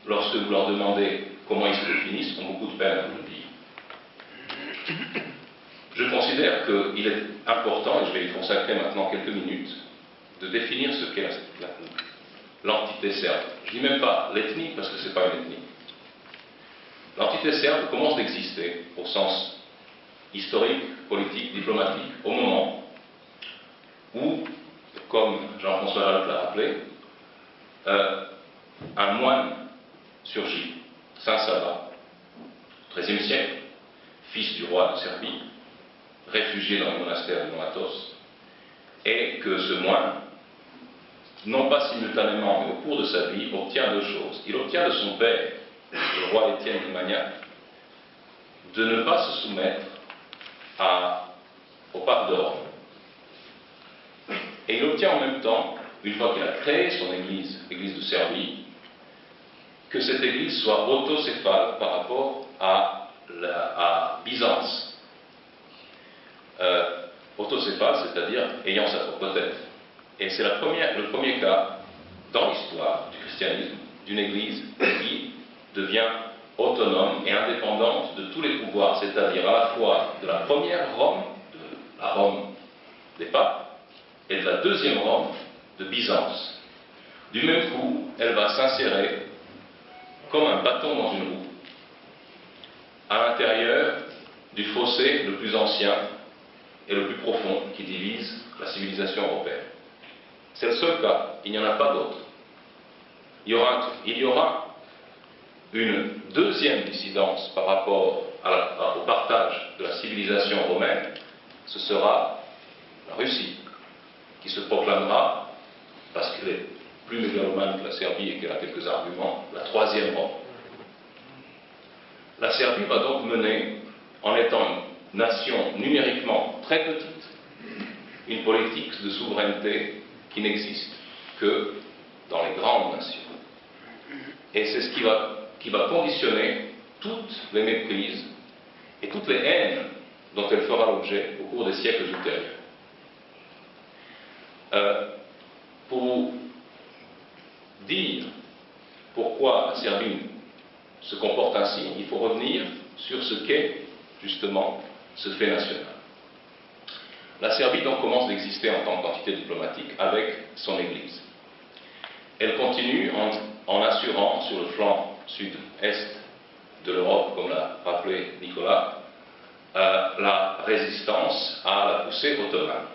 lorsque vous leur demandez comment ils se définissent, ont beaucoup de peine à vous le dire. Je considère qu'il est important, et je vais y consacrer maintenant quelques minutes, de définir ce qu'est l'entité serbe. Je ne dis même pas l'ethnie, parce que ce n'est pas une ethnie. L'entité serbe commence d'exister, au sens historique, politique, diplomatique, au moment où, comme Jean-François Jalot l'a rappelé, un moine surgit, Saint Sava, XIIIe siècle, fils du roi de Serbie, réfugié dans le monastère de Monatos, et que ce moine, non pas simultanément, mais au cours de sa vie, obtient deux choses. Il obtient de son père, le roi Étienne de Magnac, de ne pas se soumettre au pape de Rome. Et il obtient en même temps, une fois qu'il a créé son église, l'église de Serbie, que cette église soit autocéphale par rapport à Byzance. Autocéphale, c'est-à-dire ayant sa propre tête. Et c'est le premier cas dans l'histoire du christianisme d'une église qui devient autonome et indépendante de tous les pouvoirs, c'est-à-dire à la fois de la première Rome, de la Rome des papes, et de la deuxième Rome de Byzance. Du même coup, elle va s'insérer comme un bâton dans une roue, à l'intérieur du fossé le plus ancien et le plus profond qui divise la civilisation européenne. C'est le seul cas, il n'y en a pas d'autre. Il y aura une deuxième dissidence par rapport au partage de la civilisation romaine, ce sera la Russie, qui se proclamera, parce qu'elle est plus mégalomane que la Serbie et qu'elle a quelques arguments, la troisième Rome. La Serbie va donc mener, en étant une nation numériquement très petite, une politique de souveraineté qui n'existe que dans les grandes nations. Et c'est ce qui va conditionner toutes les méprises et toutes les haines dont elle fera l'objet au cours des siècles ultérieurs. Pour dire pourquoi la Serbie se comporte ainsi, il faut revenir sur ce qu'est justement ce fait national. La Serbie donc commence d'exister en tant qu'entité diplomatique avec son Église. Elle continue en assurant sur le flanc sud-est de l'Europe, comme l'a rappelé Nicolas, la résistance à la poussée ottomane.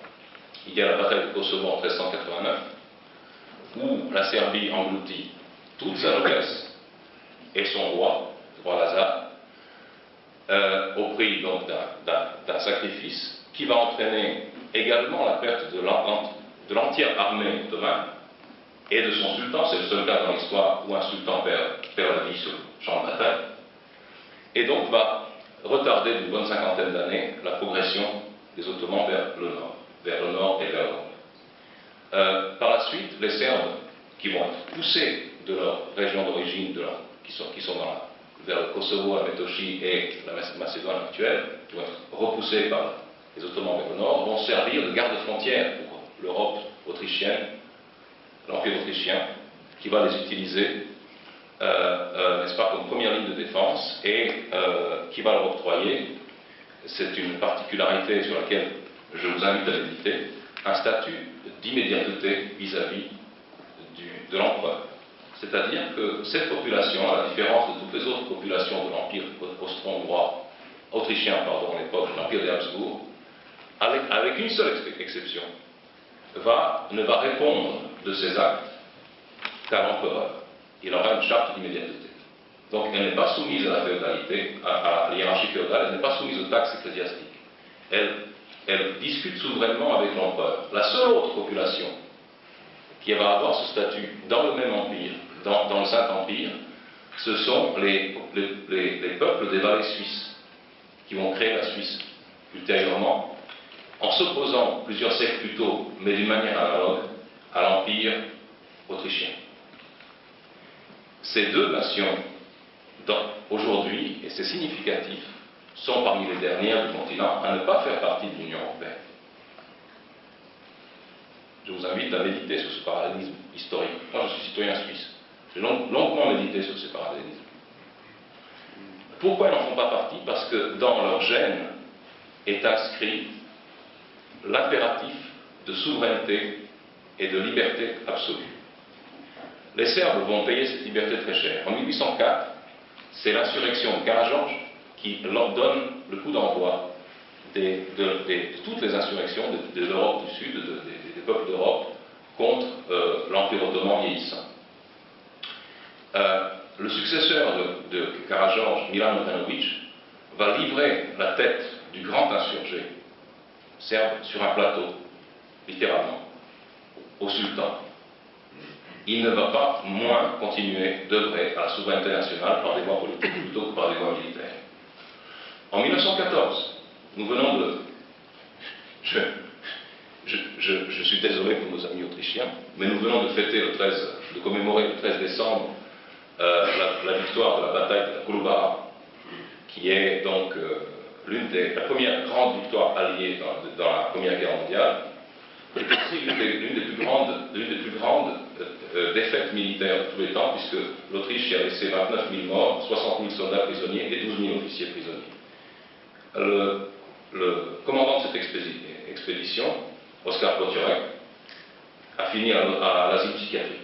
Il y a la bataille de Kosovo en 1389, où la Serbie engloutit toute sa noblesse et son roi Lazare, au prix donc d'un sacrifice qui va entraîner également la perte de l'entière armée ottomane et de son sultan. C'est le seul cas dans l'histoire où un sultan perd la vie sur le champ de bataille, et donc va retarder d'une bonne cinquantaine d'années la progression des Ottomans vers le nord et vers l'Europe. Par la suite, les Serbes, qui vont être poussés de leur région d'origine, qui sont vers le Kosovo, la Métochie et la Macédoine actuelle, qui vont être repoussés par les Ottomans vers le nord, vont servir de garde-frontière pour l'Europe autrichienne, l'Empire autrichien, qui va les utiliser, n'est-ce pas, comme première ligne de défense, et qui va leur octroyer, c'est une particularité sur laquelle je vous invite à méditer, un statut d'immédiateté vis-à-vis de l'empereur. C'est-à-dire que cette population, à la différence de toutes les autres populations de l'Empire austro-hongrois, autrichien, à l'époque, de l'Empire des Habsbourg, avec une seule exception, ne va répondre de ses actes qu'à l'empereur. Il aura une charte d'immédiateté. Donc elle n'est pas soumise à la féodalité, à la hiérarchie féodale, elle n'est pas soumise aux taxes ecclésiastiques. Elle discute souverainement avec l'empereur. La seule autre population qui va avoir ce statut dans le même empire, dans le Saint-Empire, ce sont les peuples des vallées suisses, qui vont créer la Suisse ultérieurement, en s'opposant plusieurs siècles plus tôt, mais d'une manière analogue, à l'Empire autrichien. Ces deux nations, aujourd'hui, et c'est significatif, sont parmi les dernières du continent à ne pas faire partie de l'Union européenne. Je vous invite à méditer sur ce parallélisme historique. Moi, je suis citoyen suisse. J'ai longuement médité sur ces parallélismes. Pourquoi ils n'en font pas partie? Parce que dans leur gène est inscrit l'impératif de souveraineté et de liberté absolue. Les Serbes vont payer cette liberté très cher. En 1804, c'est l'insurrection de Karađorđe qui leur donne le coup d'envoi de toutes les insurrections de l'Europe du Sud, des peuples d'Europe, contre l'Empire ottoman vieillissant. Le successeur de Karađorđe, Milan Obrenović, va livrer la tête du grand insurgé serbe sur un plateau, littéralement, au sultan. Il ne va pas moins continuer d'œuvrer à la souveraineté nationale par des voies politiques plutôt que par des voies militaires. En 1914, nous venons de... Je suis désolé pour nos amis autrichiens, mais nous venons de commémorer le 13 décembre la victoire de la bataille de la Kolubara, qui est donc la première grande victoire alliée dans la Première Guerre mondiale, et aussi l'une des plus grandes défaites militaires de tous les temps, puisque l'Autriche y a laissé 29 000 morts, 60 000 soldats prisonniers et 12 000 officiers prisonniers. Le commandant de cette expédition, Oskar Potiorek, a fini à l'asile psychiatrique.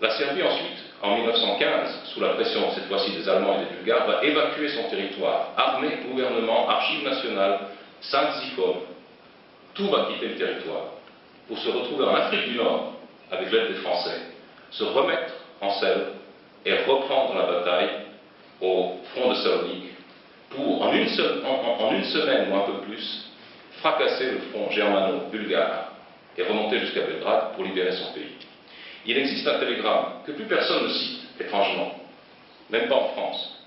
La Serbie ensuite, en 1915, sous la pression cette fois-ci des Allemands et des Bulgares, va évacuer son territoire. Armée, gouvernement, archives nationales, Saint-Zyphone, tout va quitter le territoire pour se retrouver en Afrique du Nord avec l'aide des Français, se remettre en selle et reprendre la bataille au front de Salonique pour, en une semaine ou un peu plus, fracasser le front germano-bulgare et remonter jusqu'à Belgrade pour libérer son pays. Il existe un télégramme que plus personne ne cite, étrangement, même pas en France,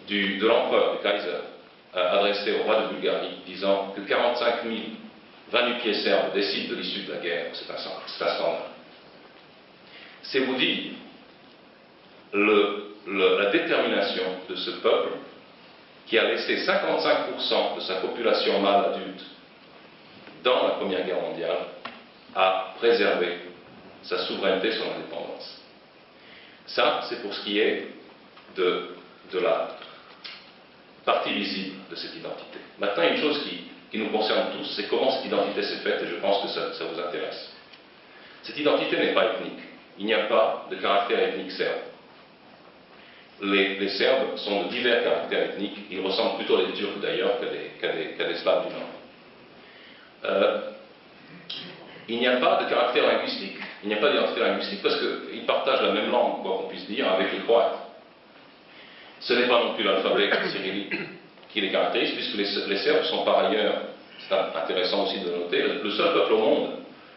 de l'empereur, du Kaiser, adressé au roi de Bulgarie, disant que 45 000 va-nu-pieds serbes décident de l'issue de la guerre. C'est un scandale. C'est vous dire la détermination de ce peuple qui a laissé 55% de sa population mâle adulte dans la Première Guerre mondiale à préserver sa souveraineté, son indépendance. Ça, c'est pour ce qui est de la partie visible de cette identité. Maintenant, une chose qui nous concerne tous, c'est comment cette identité s'est faite, et je pense que ça vous intéresse. Cette identité n'est pas ethnique. Il n'y a pas de caractère ethnique serbe. Les Serbes sont de divers caractères ethniques. Ils ressemblent plutôt à des Turcs d'ailleurs qu'à des Slaves du Nord. Il n'y a pas de caractère linguistique. Il n'y a pas d'identité linguistique parce qu'ils partagent la même langue, quoi qu'on puisse dire, avec les Croates. Ce n'est pas non plus l'alphabet cyrillique qui les caractérise, puisque les Serbes sont par ailleurs, c'est intéressant aussi de le noter, le seul peuple au monde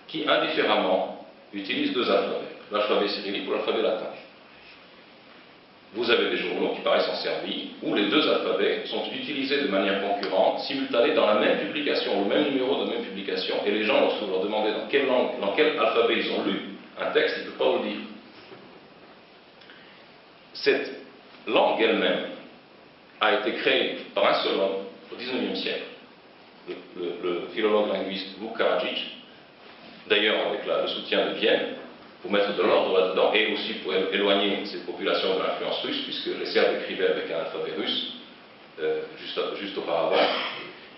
qui indifféremment utilise deux alphabets, l'alphabet cyrillique ou l'alphabet latin. Vous avez des journaux qui paraissent en Serbie où les deux alphabets sont utilisés de manière concurrente, simultanée, dans la même publication, le même numéro de même publication, et les gens, lorsque vous leur demandez dans quelle langue, dans quel alphabet ils ont lu un texte, ils ne peuvent pas vous le dire. Cette langue elle-même a été créée par un seul homme au XIXe siècle, le philologue linguiste Vuk Karadžić, d'ailleurs avec le soutien de Vienne, pour mettre de l'ordre là-dedans, et aussi pour éloigner ces populations de l'influence russe, puisque les Serbes écrivaient avec un alphabet russe, juste auparavant.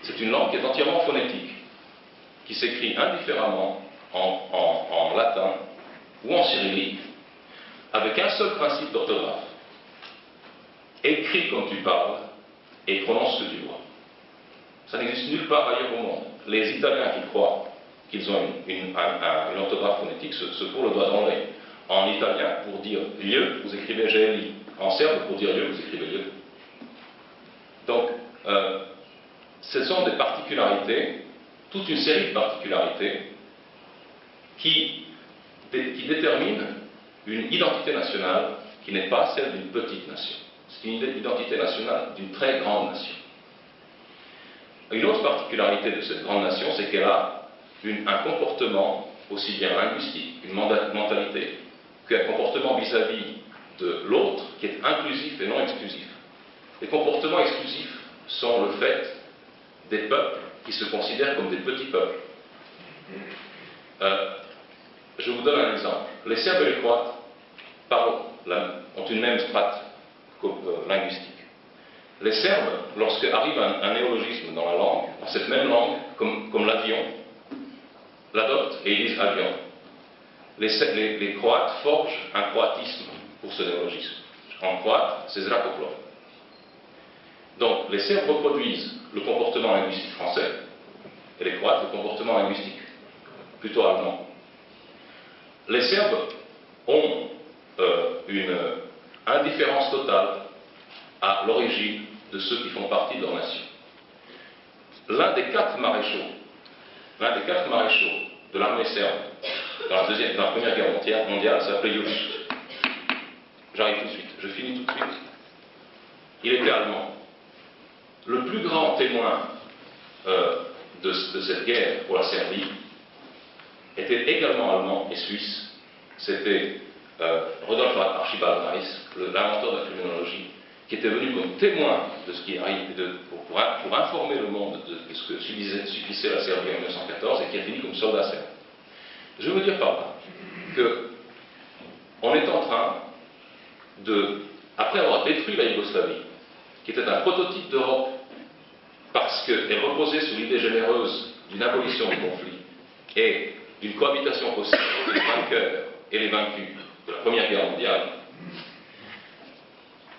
C'est une langue qui est entièrement phonétique, qui s'écrit indifféremment en latin ou en cyrillique, avec un seul principe d'orthographe. Écris comme tu parles et prononce ce que tu vois. Ça n'existe nulle part ailleurs au monde. Les Italiens qui croient qu'ils ont une orthographe phonétique se fourrent le doigt dans l'œil. En italien, pour dire lieu, vous écrivez GLI. En serbe, pour dire lieu, vous écrivez lieu. Donc, ce sont des particularités, toute une série de particularités qui déterminent une identité nationale qui n'est pas celle d'une petite nation. C'est une identité nationale d'une très grande nation. Une autre particularité de cette grande nation, c'est qu'elle a un comportement aussi bien linguistique, une mentalité, qu'un comportement vis-à-vis de l'autre qui est inclusif et non exclusif. Les comportements exclusifs sont le fait des peuples qui se considèrent comme des petits peuples. Je vous donne un exemple. Les Serbes et les Croates ont une même strate linguistique. Les Serbes, lorsque arrive un néologisme dans la langue, dans cette même langue, comme l'avion, l'adoptent et ils disent avion. Les Croates forgent un croatisme pour ce néologisme. En croate, c'est zrakoplov. Donc, les Serbes reproduisent le comportement linguistique français et les Croates le comportement linguistique plutôt allemand. Les Serbes ont une indifférence totale à l'origine de ceux qui font partie de leur nation. L'un des quatre maréchaux de l'armée serbe dans la Première Guerre mondiale s'appelait Jovic. J'arrive tout de suite, je finis tout de suite. Il était allemand. Le plus grand témoin de cette guerre pour la Serbie était également allemand et suisse. C'était Rudolf Archibald Reis, l'inventeur de la criminologie, qui était venu comme témoin de ce qui arrive, pour informer le monde de ce que subissait la Serbie en 1914 et qui a fini comme soldat serbe. Je veux dire par là qu'on est en train après avoir détruit la Yougoslavie, qui était un prototype d'Europe, parce qu'elle reposait sur l'idée généreuse d'une abolition du conflit et d'une cohabitation possible entre les vainqueurs et les vaincus de la Première Guerre mondiale,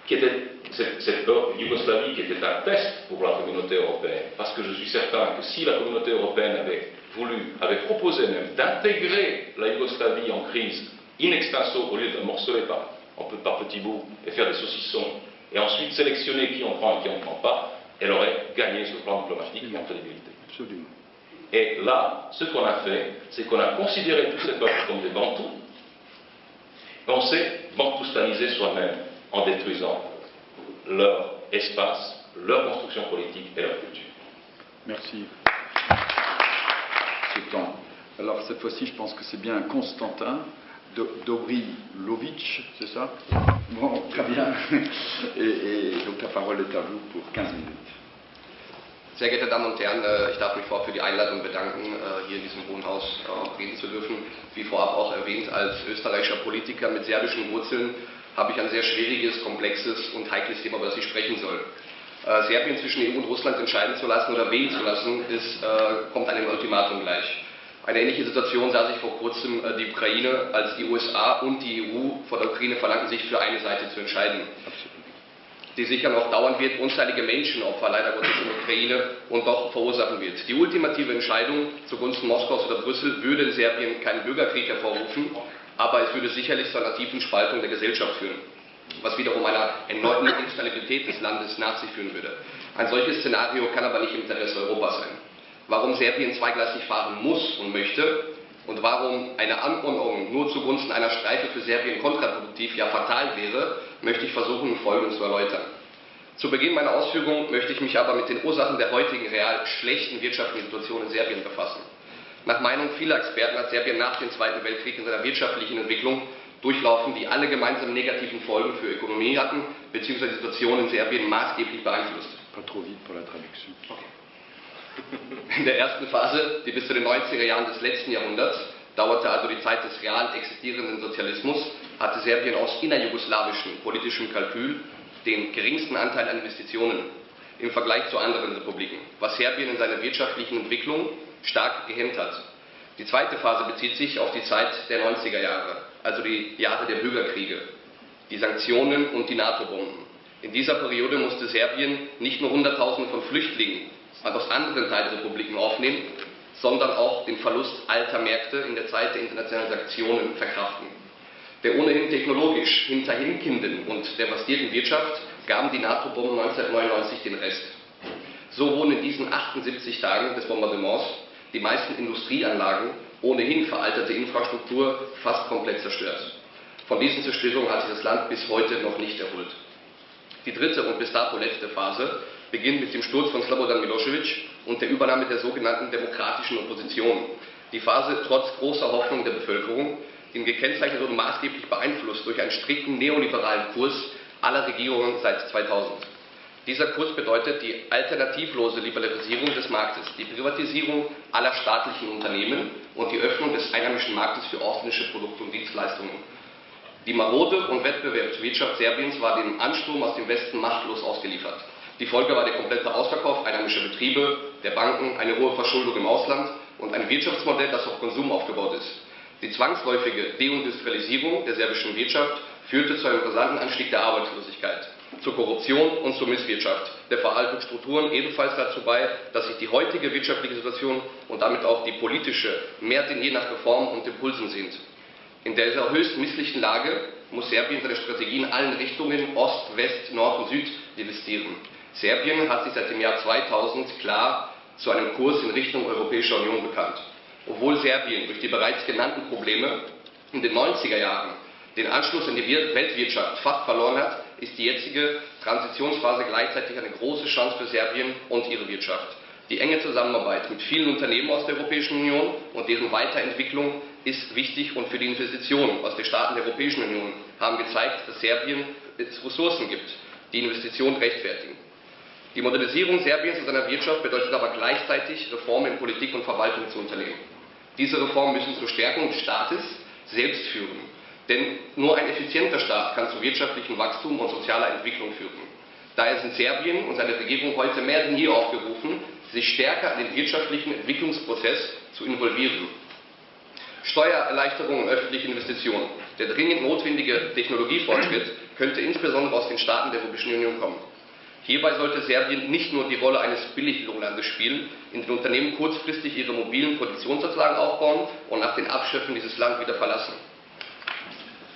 qui était cette Yougoslavie qui était un test pour la communauté européenne, parce que je suis certain que si la communauté européenne avait proposé même d'intégrer la Yougoslavie en crise in extenso au lieu de la morceler par petits bouts et faire des saucissons, et ensuite sélectionner qui en prend et qui en prend pas, elle aurait gagné sur le plan diplomatique et en crédibilité. Absolument. Et là, ce qu'on a fait, c'est qu'on a considéré tous ces peuples comme des bantous, et on s'est bantoustanisé soi-même en détruisant leur espace, leur construction politique et leur culture. Merci. Ce temps. Alors cette fois-ci, je pense que c'est bien Constantin Dobrilovic, c'est ça? Bon, très bien. Et donc la parole est à vous pour 15 minutes. Sehr geehrte Damen und Herren, ich darf mich vorab für die Einladung bedanken, hier in diesem Hohen Haus reden zu dürfen. Wie vorab auch erwähnt, als österreichischer Politiker mit serbischen Wurzeln habe ich ein sehr schwieriges, komplexes und heikles Thema, über das ich sprechen soll. Serbien zwischen EU und Russland entscheiden zu lassen oder wählen zu lassen, kommt einem Ultimatum gleich. Eine ähnliche Situation sah sich vor kurzem die Ukraine, als die USA und die EU von der Ukraine verlangten, sich für eine Seite zu entscheiden. Die sicher noch dauern wird, unzählige Menschenopfer leider Gottes in der Ukraine und doch verursachen wird. Die ultimative Entscheidung zugunsten Moskaus oder Brüssel würde in Serbien keinen Bürgerkrieg hervorrufen, aber es würde sicherlich zu einer tiefen Spaltung der Gesellschaft führen, was wiederum einer erneuten Instabilität des Landes nach sich führen würde. Ein solches Szenario kann aber nicht im Interesse Europas sein. Warum Serbien zweigleisig fahren muss und möchte und warum eine Anordnung nur zugunsten einer Streife für Serbien kontraproduktiv, ja fatal wäre, möchte ich versuchen, im Folgenden zu erläutern. Zu Beginn meiner Ausführungen möchte ich mich aber mit den Ursachen der heutigen real schlechten wirtschaftlichen Situation in Serbien befassen. Nach Meinung vieler Experten hat Serbien nach dem Zweiten Weltkrieg in seiner wirtschaftlichen Entwicklung durchlaufen, die alle gemeinsam negativen Folgen für Ökonomie hatten, bzw. die Situation in Serbien maßgeblich beeinflusst. In der ersten Phase, die bis zu den 90er Jahren des letzten Jahrhunderts dauerte, also die Zeit des real existierenden Sozialismus, hatte Serbien aus innerjugoslawischem politischem Kalkül den geringsten Anteil an Investitionen im Vergleich zu anderen Republiken, was Serbien in seiner wirtschaftlichen Entwicklung stark gehemmt hat. Die zweite Phase bezieht sich auf die Zeit der 90er Jahre, also die Jahre der Bürgerkriege, die Sanktionen und die NATO-Bomben. In dieser Periode musste Serbien nicht nur Hunderttausende von Flüchtlingen aus anderen Teilrepubliken aufnehmen, sondern auch den Verlust alter Märkte in der Zeit der internationalen Sanktionen verkraften. Der ohnehin technologisch hinterhinkenden und devastierten Wirtschaft gaben die NATO-Bomben 1999 den Rest. So wurden in diesen 78 Tagen des Bombardements die meisten Industrieanlagen, ohnehin veraltete Infrastruktur fast komplett zerstört. Von diesen Zerstörungen hat sich das Land bis heute noch nicht erholt. Die dritte und bis dato letzte Phase beginnt mit dem Sturz von Slobodan Milošević und der Übernahme der sogenannten demokratischen Opposition. Die Phase trotz großer Hoffnung der Bevölkerung, die gekennzeichnet und maßgeblich beeinflusst durch einen strikten neoliberalen Kurs aller Regierungen seit 2000. Dieser Kurs bedeutet die alternativlose Liberalisierung des Marktes, die Privatisierung aller staatlichen Unternehmen und die Öffnung des einheimischen Marktes für ausländische Produkte und Dienstleistungen. Die marode und Wettbewerbswirtschaft Serbiens war dem Ansturm aus dem Westen machtlos ausgeliefert. Die Folge war der komplette Ausverkauf einheimischer Betriebe, der Banken, eine hohe Verschuldung im Ausland und ein Wirtschaftsmodell, das auf Konsum aufgebaut ist. Die zwangsläufige Deindustrialisierung der serbischen Wirtschaft führte zu einem rasanten Anstieg der Arbeitslosigkeit, zur Korruption und zur Misswirtschaft der veralteten Strukturen, ebenfalls dazu bei, dass sich die heutige wirtschaftliche Situation und damit auch die politische mehr denn je nach Reformen und Impulsen sehnt. In dieser höchst misslichen Lage muss Serbien seine Strategie in allen Richtungen Ost, West, Nord und Süd investieren. Serbien hat sich seit dem Jahr 2000 klar zu einem Kurs in Richtung Europäischer Union bekannt. Obwohl Serbien durch die bereits genannten Probleme in den 90er Jahren den Anschluss in die Weltwirtschaft fast verloren hat, ist die jetzige Transitionsphase gleichzeitig eine große Chance für Serbien und ihre Wirtschaft. Die enge Zusammenarbeit mit vielen Unternehmen aus der Europäischen Union und deren Weiterentwicklung ist wichtig, und für die Investitionen aus den Staaten der Europäischen Union haben gezeigt, dass Serbien Ressourcen gibt, die Investitionen rechtfertigen. Die Modernisierung Serbiens und seiner Wirtschaft bedeutet aber gleichzeitig, Reformen in Politik und Verwaltung zu unternehmen. Diese Reformen müssen zur Stärkung des Staates selbst führen, denn nur ein effizienter Staat kann zu wirtschaftlichem Wachstum und sozialer Entwicklung führen. Daher sind Serbien und seine Regierung heute mehr denn je aufgerufen, sich stärker an den wirtschaftlichen Entwicklungsprozess zu involvieren. Steuererleichterungen und öffentliche Investitionen. Der dringend notwendige Technologiefortschritt könnte insbesondere aus den Staaten der Europäischen Union kommen. Hierbei sollte Serbien nicht nur die Rolle eines Billiglohnlandes spielen, in den Unternehmen kurzfristig ihre mobilen Produktionsanlagen aufbauen und nach den Abschöpfen dieses Land wieder verlassen.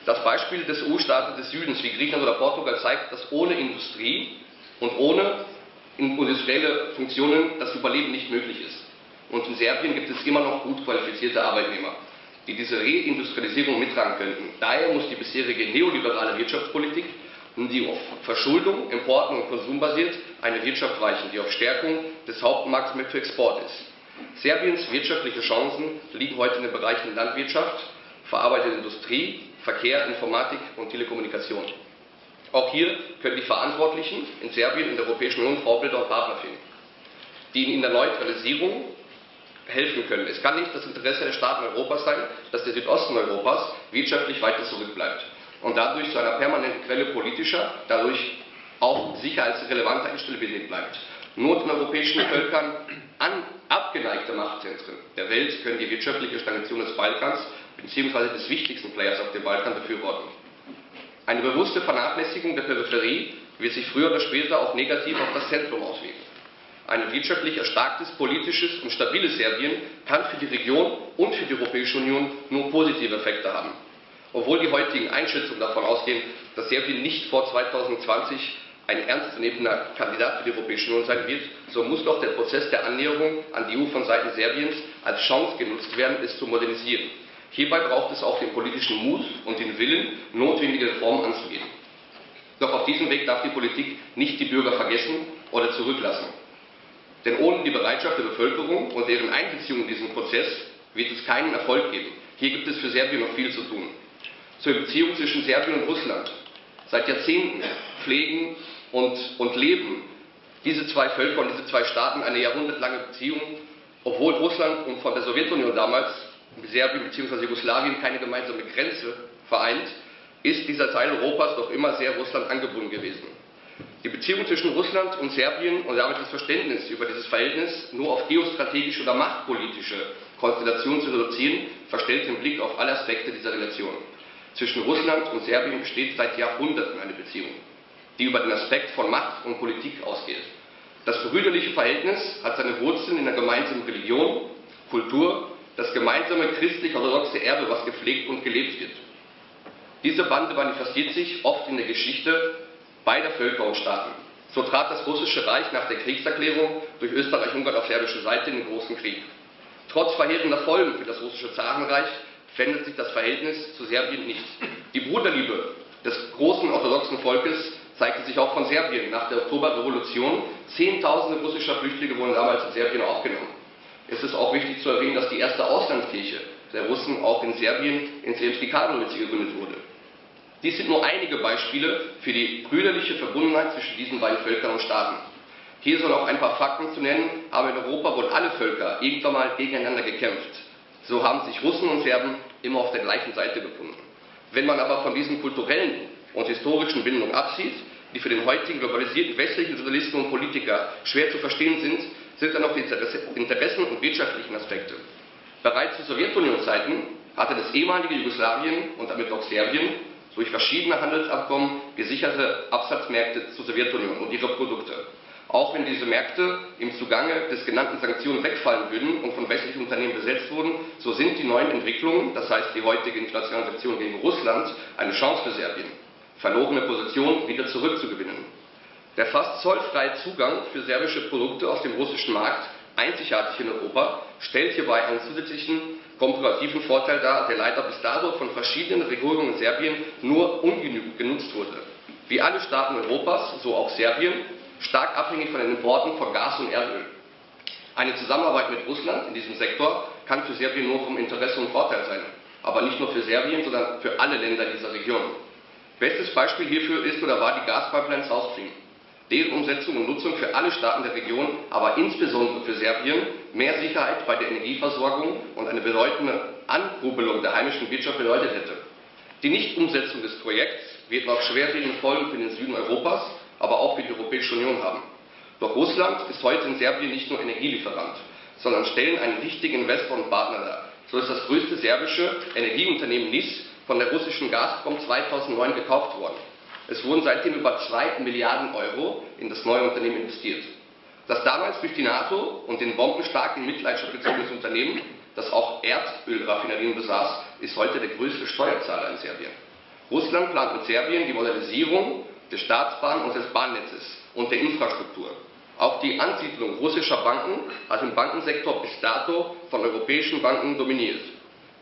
Das Beispiel des EU-Staaten des Südens wie Griechenland oder Portugal zeigt, dass ohne Industrie und ohne industrielle Funktionen das Überleben nicht möglich ist. Und in Serbien gibt es immer noch gut qualifizierte Arbeitnehmer, die diese Reindustrialisierung mittragen könnten. Daher muss die bisherige neoliberale Wirtschaftspolitik, die auf Verschuldung, Importen und Konsum basiert, eine Wirtschaft weichen, die auf Stärkung des Hauptmarkts für Export ist. Serbiens wirtschaftliche Chancen liegen heute in den Bereichen Landwirtschaft, verarbeitete Industrie, Verkehr, Informatik und Telekommunikation. Auch hier können die Verantwortlichen in Serbien und der Europäischen Union Vorbilder und Partner finden, die ihnen in der Neutralisierung helfen können. Es kann nicht das Interesse der Staaten Europas sein, dass der Südosten Europas wirtschaftlich weiter zurückbleibt und dadurch zu einer permanenten Quelle politischer, dadurch auch sicherheitsrelevanter Instabilität bleibt. Nur den europäischen Völkern abgeneigte Machtzentren der Welt können die wirtschaftliche Stagnation des Balkans bzw. des wichtigsten Players auf dem Balkan befürworten. Eine bewusste Vernachlässigung der Peripherie wird sich früher oder später auch negativ auf das Zentrum auswirken. ein wirtschaftlich erstarktes, politisches und stabiles Serbien kann für die Region und für die Europäische Union nur positive Effekte haben. Obwohl die heutigen Einschätzungen davon ausgehen, dass Serbien nicht vor 2020 ein ernstzunehmender Kandidat für die Europäische Union sein wird, so muss doch der Prozess der Annäherung an die EU von Seiten Serbiens als Chance genutzt werden, es zu modernisieren. Hierbei braucht es auch den politischen Mut und den Willen, notwendige Reformen anzugehen. Doch auf diesem Weg darf die Politik nicht die Bürger vergessen oder zurücklassen. Denn ohne die Bereitschaft der Bevölkerung und deren Einbeziehung in diesen Prozess wird es keinen Erfolg geben. Hier gibt es für Serbien noch viel zu tun. Zur Beziehung zwischen Serbien und Russland. Seit Jahrzehnten pflegen und leben diese zwei Völker und diese zwei Staaten eine jahrhundertlange Beziehung, obwohl Russland und von der Sowjetunion damals Serbien bzw. Jugoslawien keine gemeinsame Grenze vereint, ist dieser Teil Europas doch immer sehr Russland angebunden gewesen. Die Beziehung zwischen Russland und Serbien und damit das Verständnis über dieses Verhältnis nur auf geostrategische oder machtpolitische Konstellationen zu reduzieren, verstellt den Blick auf alle Aspekte dieser Relation. Zwischen Russland und Serbien besteht seit Jahrhunderten eine Beziehung, die über den Aspekt von Macht und Politik ausgeht. Das brüderliche Verhältnis hat seine Wurzeln in der gemeinsamen Religion, Kultur, das gemeinsame christlich-orthodoxe Erbe, was gepflegt und gelebt wird. Diese Bande manifestiert sich oft in der Geschichte beider Völker und Staaten. So trat das Russische Reich nach der Kriegserklärung durch Österreich-Ungarn auf serbischer Seite in den Großen Krieg. Trotz verheerender Folgen für das russische Zarenreich verändert sich das Verhältnis zu Serbien nicht. Die Bruderliebe des großen orthodoxen Volkes zeigte sich auch von Serbien. Nach der Oktoberrevolution, Zehntausende russischer Flüchtlinge wurden damals in Serbien aufgenommen. Es ist auch wichtig zu erwähnen, dass die erste Auslandskirche der Russen auch in Serbien, in Sremski Karlovice, gegründet wurde. Dies sind nur einige Beispiele für die brüderliche Verbundenheit zwischen diesen beiden Völkern und Staaten. Hier sind auch ein paar Fakten zu nennen, aber in Europa wurden alle Völker irgendwann mal gegeneinander gekämpft. So haben sich Russen und Serben immer auf der gleichen Seite befunden. Wenn man aber von diesen kulturellen und historischen Bindungen absieht, die für den heutigen globalisierten westlichen Journalisten und Politiker schwer zu verstehen sind dann noch die Interessen und wirtschaftlichen Aspekte. Bereits zu Sowjetunion-Zeiten hatte das ehemalige Jugoslawien und damit auch Serbien durch verschiedene Handelsabkommen gesicherte Absatzmärkte zur Sowjetunion und ihre Produkte. Auch wenn diese Märkte im Zugange des genannten Sanktionen wegfallen würden und von westlichen Unternehmen besetzt wurden, so sind die neuen Entwicklungen, das heißt die heutige internationale Sanktion gegen Russland, eine Chance für Serbien, verlorene Position wieder zurückzugewinnen. Der fast zollfreie Zugang für serbische Produkte aus dem russischen Markt, einzigartig in Europa, stellt hierbei einen zusätzlichen komparativen Vorteil dar, der leider bis dato von verschiedenen Regierungen in Serbien nur ungenügend genutzt wurde. Wie alle Staaten Europas, so auch Serbien, stark abhängig von den Importen von Gas und Erdöl. Eine Zusammenarbeit mit Russland in diesem Sektor kann für Serbien nur vom Interesse und Vorteil sein, aber nicht nur für Serbien, sondern für alle Länder dieser Region. Bestes Beispiel hierfür ist oder war die Gaspipeline South Stream. Deren Umsetzung und Nutzung für alle Staaten der Region, aber insbesondere für Serbien, mehr Sicherheit bei der Energieversorgung und eine bedeutende Ankurbelung der heimischen Wirtschaft bedeutet hätte. Die Nichtumsetzung des Projekts wird noch schwerwiegende Folgen für den Süden Europas, aber auch für die Europäische Union haben. Doch Russland ist heute in Serbien nicht nur Energielieferant, sondern stellen einen wichtigen Investor und Partner dar. So ist das größte serbische Energieunternehmen NIS von der russischen Gazprom 2009 gekauft worden. Es wurden seitdem über 2 Milliarden Euro in das neue Unternehmen investiert. Das damals durch die NATO und den bombenstark in Mitleidenschaft gezogenes Unternehmen, das auch Erdölraffinerien besaß, ist heute der größte Steuerzahler in Serbien. Russland plant mit Serbien die Modernisierung des Staatsbahn- und des Bahnnetzes und der Infrastruktur. Auch die Ansiedlung russischer Banken hat im Bankensektor bis dato von europäischen Banken dominiert.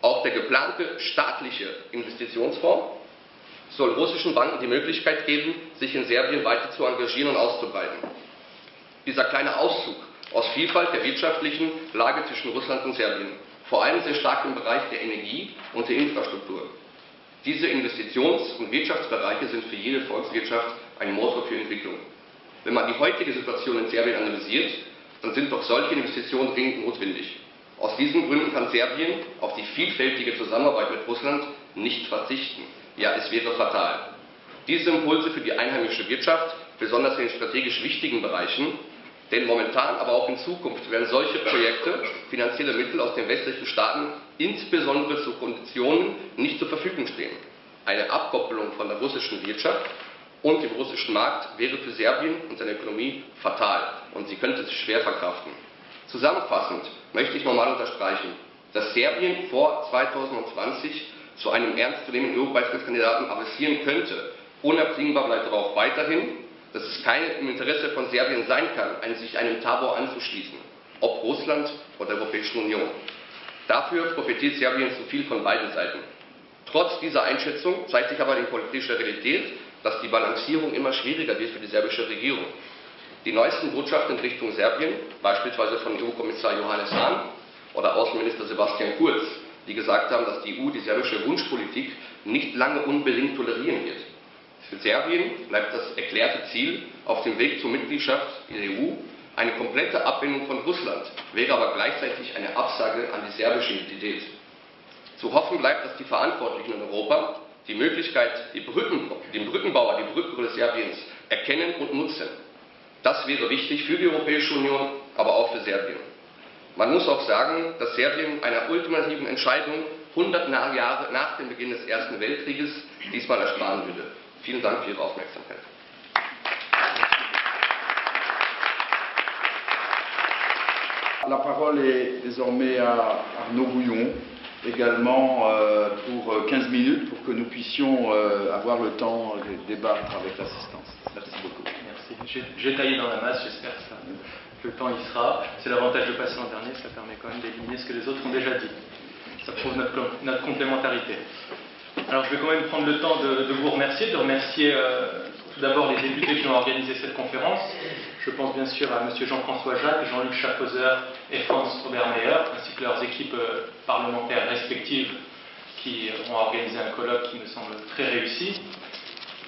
Auch der geplante staatliche Investitionsfonds soll russischen Banken die Möglichkeit geben, sich in Serbien weiter zu engagieren und auszubreiten. Dieser kleine Auszug aus Vielfalt der wirtschaftlichen Lage zwischen Russland und Serbien, vor allem sehr stark im Bereich der Energie und der Infrastruktur. Diese Investitions- und Wirtschaftsbereiche sind für jede Volkswirtschaft ein Motor für Entwicklung. Wenn man die heutige Situation in Serbien analysiert, dann sind doch solche Investitionen dringend notwendig. Aus diesen Gründen kann Serbien auf die vielfältige Zusammenarbeit mit Russland nicht verzichten. Ja, es wäre fatal. Diese Impulse für die einheimische Wirtschaft, besonders in den strategisch wichtigen Bereichen, denn momentan, aber auch in Zukunft werden solche Projekte finanzielle Mittel aus den westlichen Staaten insbesondere zu Konditionen nicht zur Verfügung stehen. Eine Abkopplung von der russischen Wirtschaft und dem russischen Markt wäre für Serbien und seine Ökonomie fatal und sie könnte es schwer verkraften. Zusammenfassend möchte ich nochmal unterstreichen, dass Serbien vor 2020 zu einem ernstzunehmenden EU-Beitrittskandidaten avancieren könnte. Unabdingbar bleibt aber auch weiterhin, dass es im Interesse von Serbien sein kann, sich einem Tabor anzuschließen, ob Russland oder der Europäischen Union. Dafür profitiert Serbien zu viel von beiden Seiten. Trotz dieser Einschätzung zeigt sich aber die politische Realität, dass die Balancierung immer schwieriger wird für die serbische Regierung. Die neuesten Botschaften in Richtung Serbien, beispielsweise von EU-Kommissar Johannes Hahn oder Außenminister Sebastian Kurz, die gesagt haben, dass die EU die serbische Wunschpolitik nicht lange unbedingt tolerieren wird. Für Serbien bleibt das erklärte Ziel auf dem Weg zur Mitgliedschaft in der EU eine komplette Ablehnung von Russland, wäre aber gleichzeitig eine Absage an die serbische Identität. Zu hoffen bleibt, dass die Verantwortlichen in Europa die Möglichkeit, den Brückenbauer, die Brückenrolle Serbiens erkennen und nutzen. Das wäre wichtig für die Europäische Union, aber auch für Serbien. Man muss auch sagen, dass Serbien einer ultimativen Entscheidung 100 Jahre nach dem Beginn des Ersten Weltkrieges diesmal ersparen würde. Vielen Dank für Ihre Aufmerksamkeit. La parole est désormais à Arnaud Bouillon, également pour 15 minutes, pour que nous puissions avoir le temps de débattre avec l'assistance. Merci beaucoup. Merci. J'ai taillé dans la masse, j'espère que le temps y sera. C'est l'avantage de passer en dernier, ça permet quand même d'éliminer ce que les autres ont déjà dit. Ça prouve notre complémentarité. Alors je vais quand même prendre le temps de vous remercier, de remercier tout d'abord les députés qui ont organisé cette conférence. Je pense bien sûr à M. Jean-François Jacques, Jean-Luc Schaffhauser et Franz Obermeier, ainsi que leurs équipes parlementaires respectives qui ont organisé un colloque qui me semble très réussi.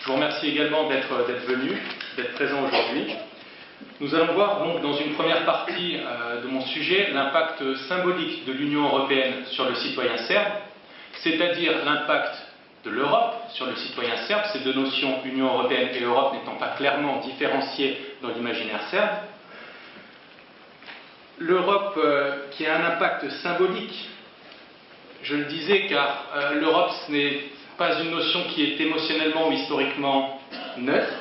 Je vous remercie également d'être venus, d'être présents aujourd'hui. Nous allons voir donc dans une première partie de mon sujet l'impact symbolique de l'Union européenne sur le citoyen serbe, c'est-à-dire l'impact de l'Europe sur le citoyen serbe, ces deux notions, Union européenne et Europe, n'étant pas clairement différenciées dans l'imaginaire serbe. L'Europe qui a un impact symbolique, je le disais, car l'Europe ce n'est pas une notion qui est émotionnellement ou historiquement neutre.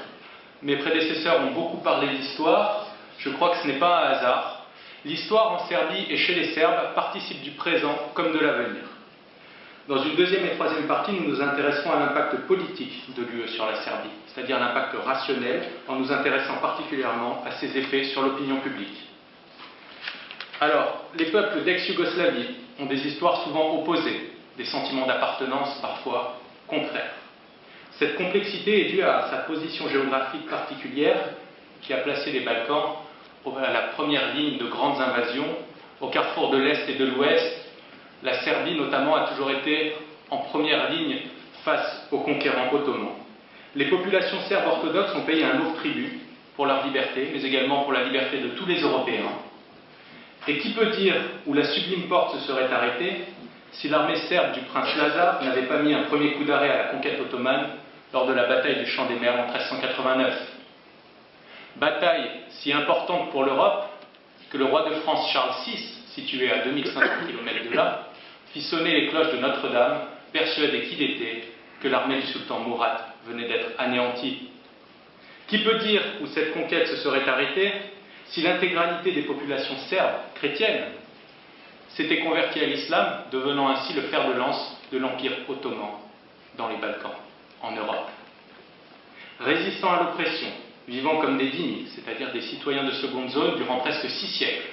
Mes prédécesseurs ont beaucoup parlé d'histoire, je crois que ce n'est pas un hasard. L'histoire en Serbie et chez les Serbes participe du présent comme de l'avenir. Dans une deuxième et troisième partie, nous nous intéresserons à l'impact politique de l'UE sur la Serbie, c'est-à-dire l'impact rationnel, en nous intéressant particulièrement à ses effets sur l'opinion publique. Alors, les peuples d'ex-Yougoslavie ont des histoires souvent opposées, des sentiments d'appartenance parfois contraires. Cette complexité est due à sa position géographique particulière qui a placé les Balkans à la première ligne de grandes invasions, au carrefour de l'Est et de l'Ouest. La Serbie, notamment, a toujours été en première ligne face aux conquérants ottomans. Les populations serbes orthodoxes ont payé un lourd tribut pour leur liberté, mais également pour la liberté de tous les Européens. Et qui peut dire où la sublime porte se serait arrêtée si l'armée serbe du prince Lazar n'avait pas mis un premier coup d'arrêt à la conquête ottomane lors de la bataille du Champ des Mers en 1389. Bataille si importante pour l'Europe que le roi de France Charles VI, situé à 2500 km de là, fit sonner les cloches de Notre-Dame, persuadé qu'il était que l'armée du sultan Mourad venait d'être anéantie. Qui peut dire où cette conquête se serait arrêtée si l'intégralité des populations serbes chrétiennes s'était convertie à l'islam, devenant ainsi le fer de lance de l'Empire ottoman dans les Balkans, en Europe. Résistant à l'oppression, vivant comme des dhimmis, c'est-à-dire des citoyens de seconde zone durant presque 6 siècles.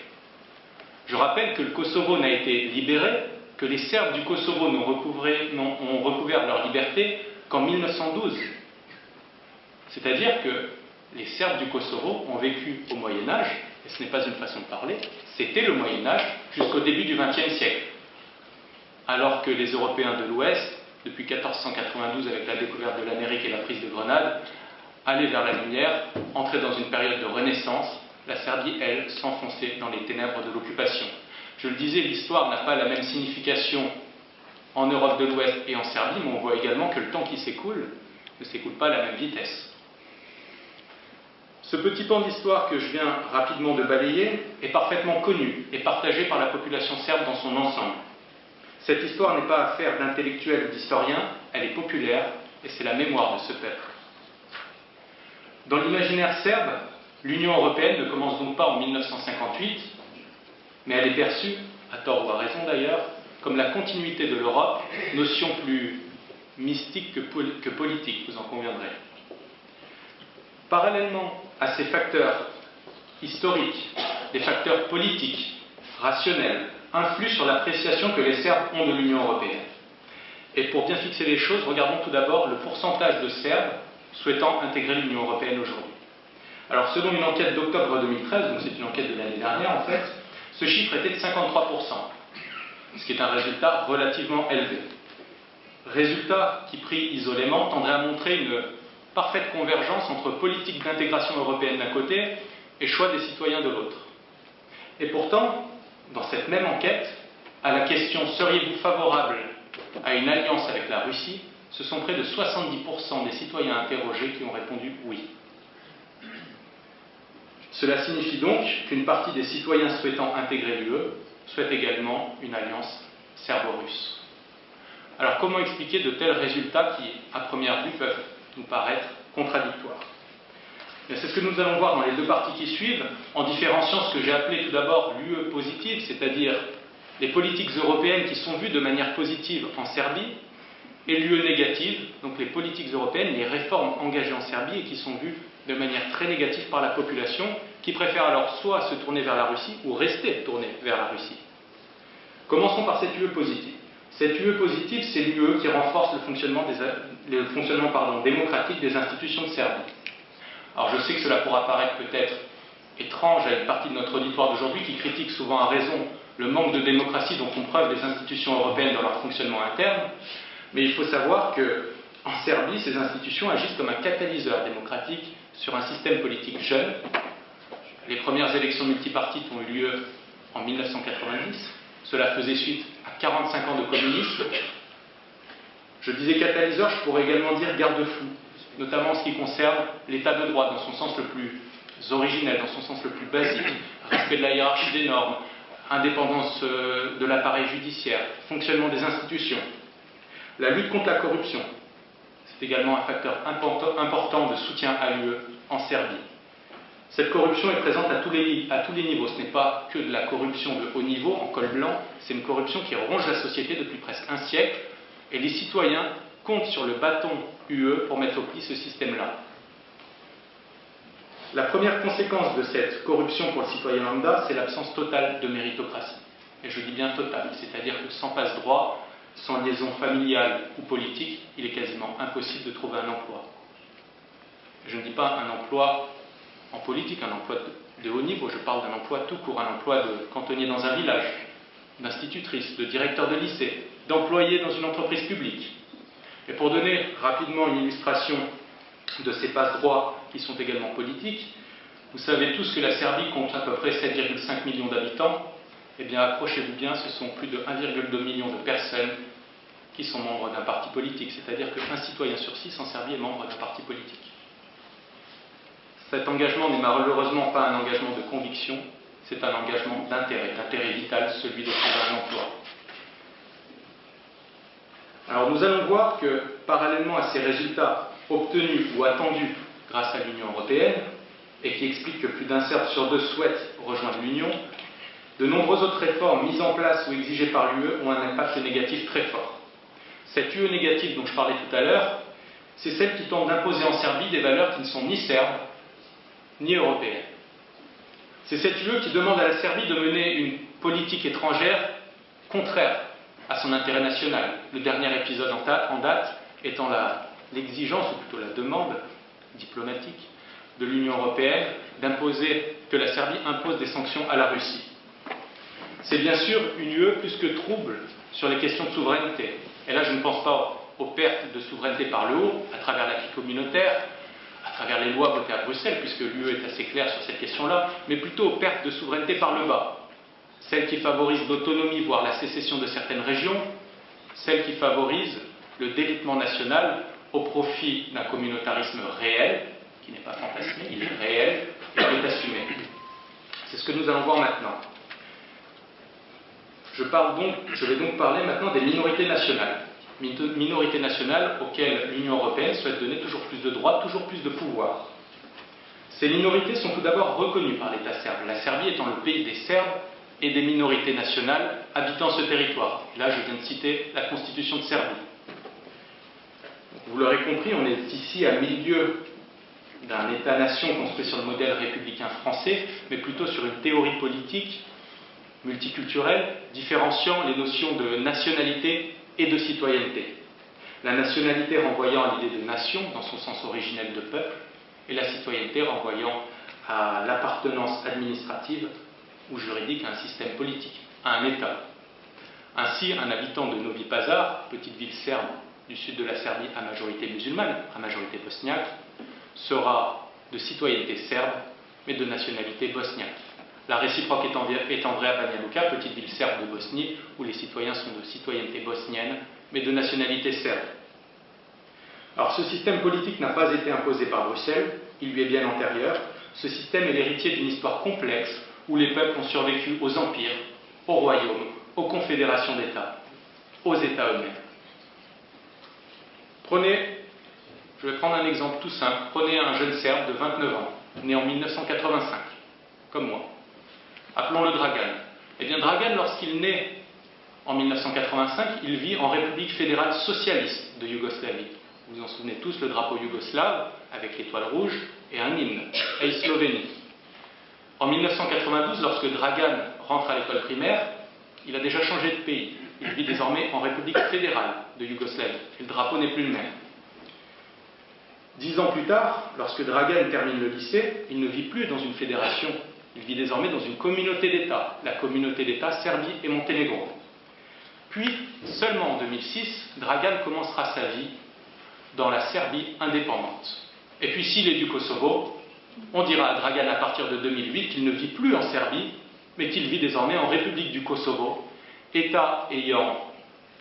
Je rappelle que le Kosovo n'a été libéré, que les Serbes du Kosovo ont recouvert leur liberté qu'en 1912. C'est-à-dire que les Serbes du Kosovo ont vécu au Moyen-Âge, et ce n'est pas une façon de parler, c'était le Moyen-Âge jusqu'au début du XXe siècle. Alors que les Européens de l'Ouest, depuis 1492 avec la découverte de l'Amérique et la prise de Grenade, allaient vers la lumière, entraient dans une période de renaissance, la Serbie, elle, s'enfonçait dans les ténèbres de l'occupation. Je le disais, l'histoire n'a pas la même signification en Europe de l'Ouest et en Serbie, mais on voit également que le temps qui s'écoule ne s'écoule pas à la même vitesse. Ce petit pan d'histoire que je viens rapidement de balayer est parfaitement connu et partagé par la population serbe dans son ensemble. Cette histoire n'est pas affaire d'intellectuels ou d'historiens, elle est populaire et c'est la mémoire de ce peuple. Dans l'imaginaire serbe, l'Union européenne ne commence donc pas en 1958, mais elle est perçue, à tort ou à raison d'ailleurs, comme la continuité de l'Europe, notion plus mystique que politique, vous en conviendrez. Parallèlement à ces facteurs historiques, des facteurs politiques, rationnels, influent sur l'appréciation que les Serbes ont de l'Union européenne. Et pour bien fixer les choses, regardons tout d'abord le pourcentage de Serbes souhaitant intégrer l'Union européenne aujourd'hui. Alors selon une enquête d'octobre 2013, donc c'est une enquête de l'année dernière en fait, ce chiffre était de 53%, ce qui est un résultat relativement élevé. Résultat qui, pris isolément, tendrait à montrer une parfaite convergence entre politique d'intégration européenne d'un côté et choix des citoyens de l'autre. Et pourtant, dans cette même enquête, à la question « Seriez-vous favorable à une alliance avec la Russie ?», ce sont près de 70% des citoyens interrogés qui ont répondu « oui ». Cela signifie donc qu'une partie des citoyens souhaitant intégrer l'UE souhaite également une alliance serbo-russe. Alors comment expliquer de tels résultats qui, à première vue, peuvent nous paraître contradictoires ? C'est ce que nous allons voir dans les deux parties qui suivent, en différenciant ce que j'ai appelé tout d'abord l'UE positive, c'est-à-dire les politiques européennes qui sont vues de manière positive en Serbie, et l'UE négative, donc les politiques européennes, les réformes engagées en Serbie et qui sont vues de manière très négative par la population, qui préfère alors soit se tourner vers la Russie ou rester tournée vers la Russie. Commençons par cette UE positive. Cette UE positive, c'est l'UE qui renforce le fonctionnement démocratique des institutions de Serbie. Alors je sais que cela pourra paraître peut-être étrange à une partie de notre auditoire d'aujourd'hui qui critique souvent à raison le manque de démocratie dont font preuve les institutions européennes dans leur fonctionnement interne, mais il faut savoir qu'en Serbie, ces institutions agissent comme un catalyseur démocratique sur un système politique jeune. Les premières élections multipartites ont eu lieu en 1990. Cela faisait suite à 45 ans de communisme. Je disais catalyseur, je pourrais également dire garde-fou, notamment en ce qui concerne l'état de droit dans son sens le plus originel, dans son sens le plus basique, respect de la hiérarchie des normes, indépendance de l'appareil judiciaire, fonctionnement des institutions. La lutte contre la corruption, c'est également un facteur important de soutien à l'UE en Serbie. Cette corruption est présente à tous les niveaux. Ce n'est pas que de la corruption de haut niveau, en col blanc, c'est une corruption qui ronge la société depuis presque un siècle, et les citoyens comptent sur le bâton UE pour mettre au pli ce système-là. La première conséquence de cette corruption pour le citoyen lambda, c'est l'absence totale de méritocratie. Et je dis bien totale, c'est-à-dire que sans passe-droit, sans liaison familiale ou politique, il est quasiment impossible de trouver un emploi. Je ne dis pas un emploi en politique, un emploi de haut niveau, je parle d'un emploi tout court, un emploi de cantonnier dans un village, d'institutrice, de directeur de lycée, d'employé dans une entreprise publique. Et pour donner rapidement une illustration de ces passe-droits qui sont également politiques, vous savez tous que la Serbie compte à peu près 7,5 millions d'habitants. Eh bien, accrochez-vous bien, ce sont plus de 1,2 million de personnes qui sont membres d'un parti politique, c'est-à-dire qu'un citoyen sur 6 en Serbie est membre d'un parti politique. Cet engagement n'est malheureusement pas un engagement de conviction, c'est un engagement d'intérêt vital, celui de trouver un emploi. Alors nous allons voir que, parallèlement à ces résultats obtenus ou attendus grâce à l'Union européenne, et qui expliquent que plus d'un Serbe sur deux souhaite rejoindre l'Union, de nombreuses autres réformes mises en place ou exigées par l'UE ont un impact négatif très fort. Cette UE négative dont je parlais tout à l'heure, c'est celle qui tente d'imposer en Serbie des valeurs qui ne sont ni serbes, ni européennes. C'est cette UE qui demande à la Serbie de mener une politique étrangère contraire à son intérêt national. Le dernier épisode en date étant l'exigence, ou plutôt la demande diplomatique de l'Union européenne que la Serbie impose des sanctions à la Russie. C'est bien sûr une UE plus que trouble sur les questions de souveraineté. Et là, je ne pense pas aux pertes de souveraineté par le haut, à travers l'acquis communautaire, à travers les lois votées à Bruxelles, puisque l'UE est assez claire sur cette question-là, mais plutôt aux pertes de souveraineté par le bas. Celles qui favorisent l'autonomie, voire la sécession de certaines régions, celles qui favorisent le délitement national au profit d'un communautarisme réel, qui n'est pas fantasmé, il est réel et il est assumé. C'est ce que nous allons voir maintenant. Je vais donc parler maintenant des minorités nationales. Minorités nationales auxquelles l'Union européenne souhaite donner toujours plus de droits, toujours plus de pouvoir. Ces minorités sont tout d'abord reconnues par l'État serbe, la Serbie étant le pays des Serbes et des minorités nationales habitant ce territoire. Là, je viens de citer la Constitution de Serbie. Vous l'aurez compris, on est ici à milieu d'un État-nation construit sur le modèle républicain français, mais plutôt sur une théorie politique multiculturelle, différenciant les notions de nationalité et de citoyenneté. La nationalité renvoyant à l'idée de nation, dans son sens originel de peuple, et la citoyenneté renvoyant à l'appartenance administrative ou juridique à un système politique, à un État. Ainsi, un habitant de Novi Pazar, petite ville serbe du sud de la Serbie à majorité musulmane, à majorité bosniaque, sera de citoyenneté serbe, mais de nationalité bosniaque. La réciproque étant vraie à Banja Luka, petite ville serbe de Bosnie, où les citoyens sont de citoyenneté bosnienne, mais de nationalité serbe. Alors ce système politique n'a pas été imposé par Bruxelles, il lui est bien antérieur. Ce système est l'héritier d'une histoire complexe, où les peuples ont survécu aux empires, aux royaumes, aux confédérations d'États, aux États eux-mêmes. Je vais prendre un exemple tout simple. Prenez un jeune Serbe de 29 ans, né en 1985, comme moi. Appelons-le Dragan. Eh bien, Dragan, lorsqu'il naît en 1985, il vit en République fédérale socialiste de Yougoslavie. Vous vous en souvenez tous, le drapeau yougoslave, avec l'étoile rouge, et un hymne, Ej Slovénie. En 1992, lorsque Dragan rentre à l'école primaire, il a déjà changé de pays. Il vit désormais en République fédérale de Yougoslavie. Et le drapeau n'est plus le même. 10 ans plus tard, lorsque Dragan termine le lycée, il ne vit plus dans une fédération. Il vit désormais dans une communauté d'États, la communauté d'États Serbie et Monténégro. Puis, seulement en 2006, Dragan commencera sa vie dans la Serbie indépendante. Et puis, s'il est du Kosovo, on dira à Dragan à partir de 2008 qu'il ne vit plus en Serbie, mais qu'il vit désormais en République du Kosovo, État ayant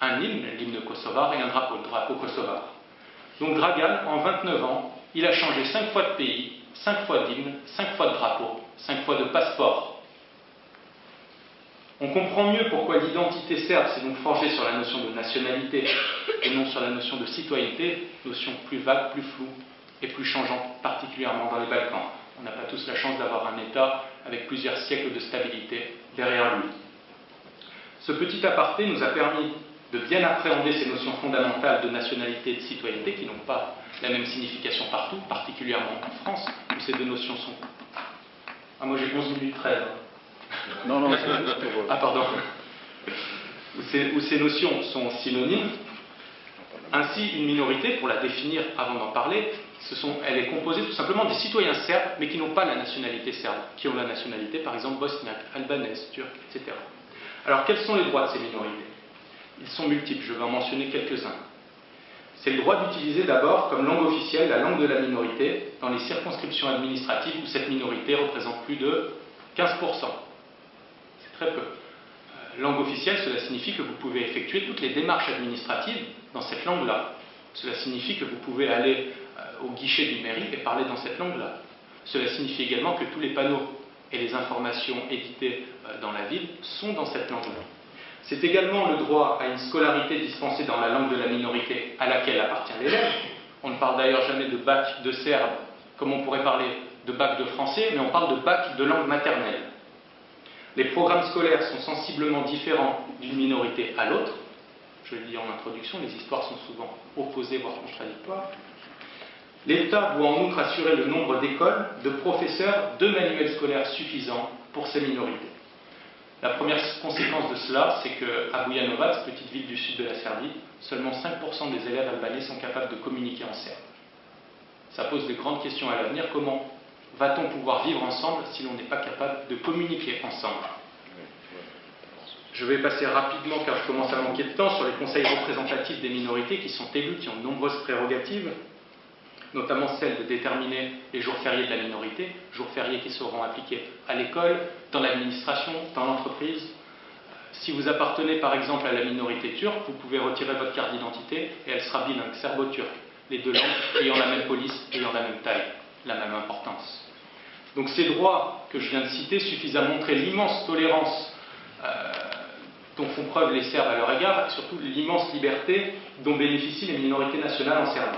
un hymne, l'hymne kosovar, et un drapeau, le drapeau kosovar. Donc Dragan, en 29 ans, il a changé 5 fois de pays, 5 fois d'hymne, 5 fois de drapeau, 5 fois de passeport. On comprend mieux pourquoi l'identité serbe s'est donc forgée sur la notion de nationalité et non sur la notion de citoyenneté, notion plus vague, plus floue et plus changeante, particulièrement dans les Balkans. On n'a pas tous la chance d'avoir un État avec plusieurs siècles de stabilité derrière lui. Ce petit aparté nous a permis de bien appréhender ces notions fondamentales de nationalité et de citoyenneté qui n'ont pas la même signification partout, particulièrement en France, où ces deux notions sont... Ah, moi j'ai 11 minutes 13. Non, non, c'est juste pour... Ah, pardon. Où ces notions sont synonymes. Ainsi, une minorité, pour la définir avant d'en parler, elle est composée tout simplement des citoyens serbes, mais qui n'ont pas la nationalité serbe, qui ont la nationalité, par exemple, bosniaque, albanaise, turque, etc. Alors, quels sont les droits de ces minorités? Ils sont multiples, je vais en mentionner quelques-uns. C'est le droit d'utiliser d'abord comme langue officielle la langue de la minorité dans les circonscriptions administratives où cette minorité représente plus de 15%. C'est très peu. Langue officielle, cela signifie que vous pouvez effectuer toutes les démarches administratives dans cette langue-là. Cela signifie que vous pouvez aller au guichet du mairie et parler dans cette langue-là. Cela signifie également que tous les panneaux et les informations éditées dans la ville sont dans cette langue-là. C'est également le droit à une scolarité dispensée dans la langue de la minorité à laquelle appartient l'élève. On ne parle d'ailleurs jamais de bac de serbe comme on pourrait parler de bac de français, mais on parle de bac de langue maternelle. Les programmes scolaires sont sensiblement différents d'une minorité à l'autre. Je l'ai dit en introduction, les histoires sont souvent opposées, voire contradictoires. L'État doit en outre assurer le nombre d'écoles, de professeurs, de manuels scolaires suffisants pour ces minorités. La première conséquence de cela, c'est qu'à Bujanovac, petite ville du sud de la Serbie, seulement 5% des élèves albanais sont capables de communiquer en serbe. Ça pose de grandes questions à l'avenir. Comment va-t-on pouvoir vivre ensemble si l'on n'est pas capable de communiquer ensemble? Je vais passer rapidement, car je commence à manquer de temps, sur les conseils représentatifs des minorités qui sont élus, qui ont de nombreuses prérogatives, notamment celle de déterminer les jours fériés de la minorité, jours fériés qui seront appliqués à l'école, dans l'administration, dans l'entreprise. Si vous appartenez par exemple à la minorité turque, vous pouvez retirer votre carte d'identité et elle sera bilingue, serbo-turque, les deux langues ayant la même police, ayant la même taille, la même importance. Donc ces droits que je viens de citer suffisent à montrer l'immense tolérance dont font preuve les Serbes à leur égard, et surtout l'immense liberté dont bénéficient les minorités nationales en Serbie.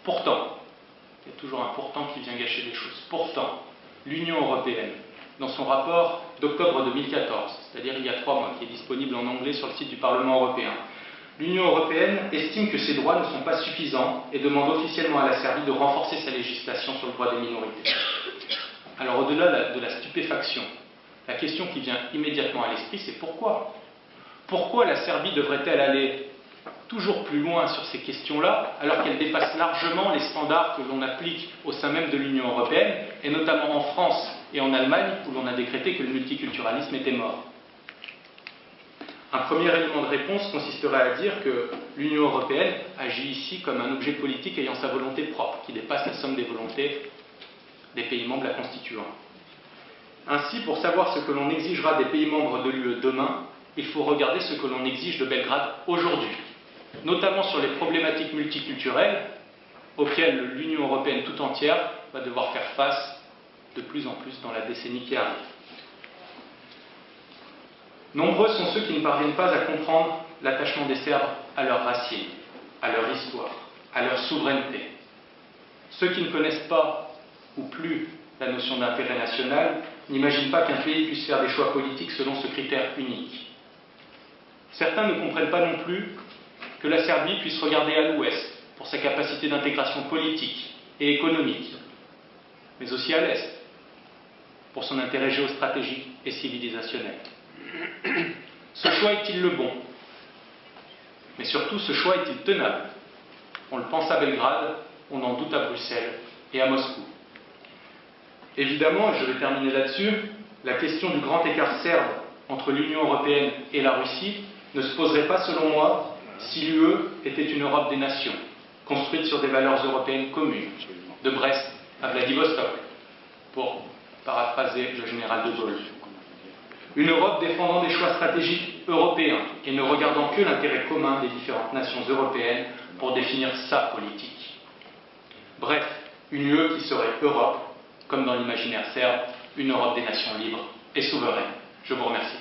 Pourtant, Il y a toujours un pourtant qui vient gâcher les choses. Pourtant, l'Union européenne, dans son rapport d'octobre 2014, c'est-à-dire il y a 3 mois, qui est disponible en anglais sur le site du Parlement européen, l'Union européenne estime que ces droits ne sont pas suffisants et demande officiellement à la Serbie de renforcer sa législation sur le droit des minorités. Alors au-delà de la stupéfaction, la question qui vient immédiatement à l'esprit, c'est pourquoi ? Pourquoi la Serbie devrait-elle aller toujours plus loin sur ces questions-là, alors qu'elle dépasse largement les standards que l'on applique au sein même de l'Union européenne, et notamment en France et en Allemagne, où l'on a décrété que le multiculturalisme était mort ? Un premier élément de réponse consisterait à dire que l'Union européenne agit ici comme un objet politique ayant sa volonté propre, qui dépasse la somme des volontés des pays membres la constituant. Ainsi, pour savoir ce que l'on exigera des pays membres de l'UE demain, il faut regarder ce que l'on exige de Belgrade aujourd'hui, notamment sur les problématiques multiculturelles auxquelles l'Union européenne tout entière va devoir faire face de plus en plus dans la décennie qui arrive. Nombreux sont ceux qui ne parviennent pas à comprendre l'attachement des Serbes à leurs racines, à leur histoire, à leur souveraineté. Ceux qui ne connaissent pas ou plus la notion d'intérêt national n'imaginent pas qu'un pays puisse faire des choix politiques selon ce critère unique. Certains ne comprennent pas non plus que la Serbie puisse regarder à l'ouest pour sa capacité d'intégration politique et économique, mais aussi à l'est pour son intérêt géostratégique et civilisationnel. Ce choix est-il le bon? Mais surtout, ce choix est-il tenable? On le pense à Belgrade, on en doute à Bruxelles et à Moscou. Évidemment, et je vais terminer là-dessus, la question du grand écart serbe entre l'Union européenne et la Russie ne se poserait pas, selon moi, si l'UE était une Europe des nations, construite sur des valeurs européennes communes, de Brest à Vladivostok, pour paraphraser le général de Gaulle. Une Europe défendant des choix stratégiques européens et ne regardant que l'intérêt commun des différentes nations européennes pour définir sa politique. Bref, une UE qui serait Europe, comme dans l'imaginaire serbe, une Europe des nations libres et souveraines. Je vous remercie.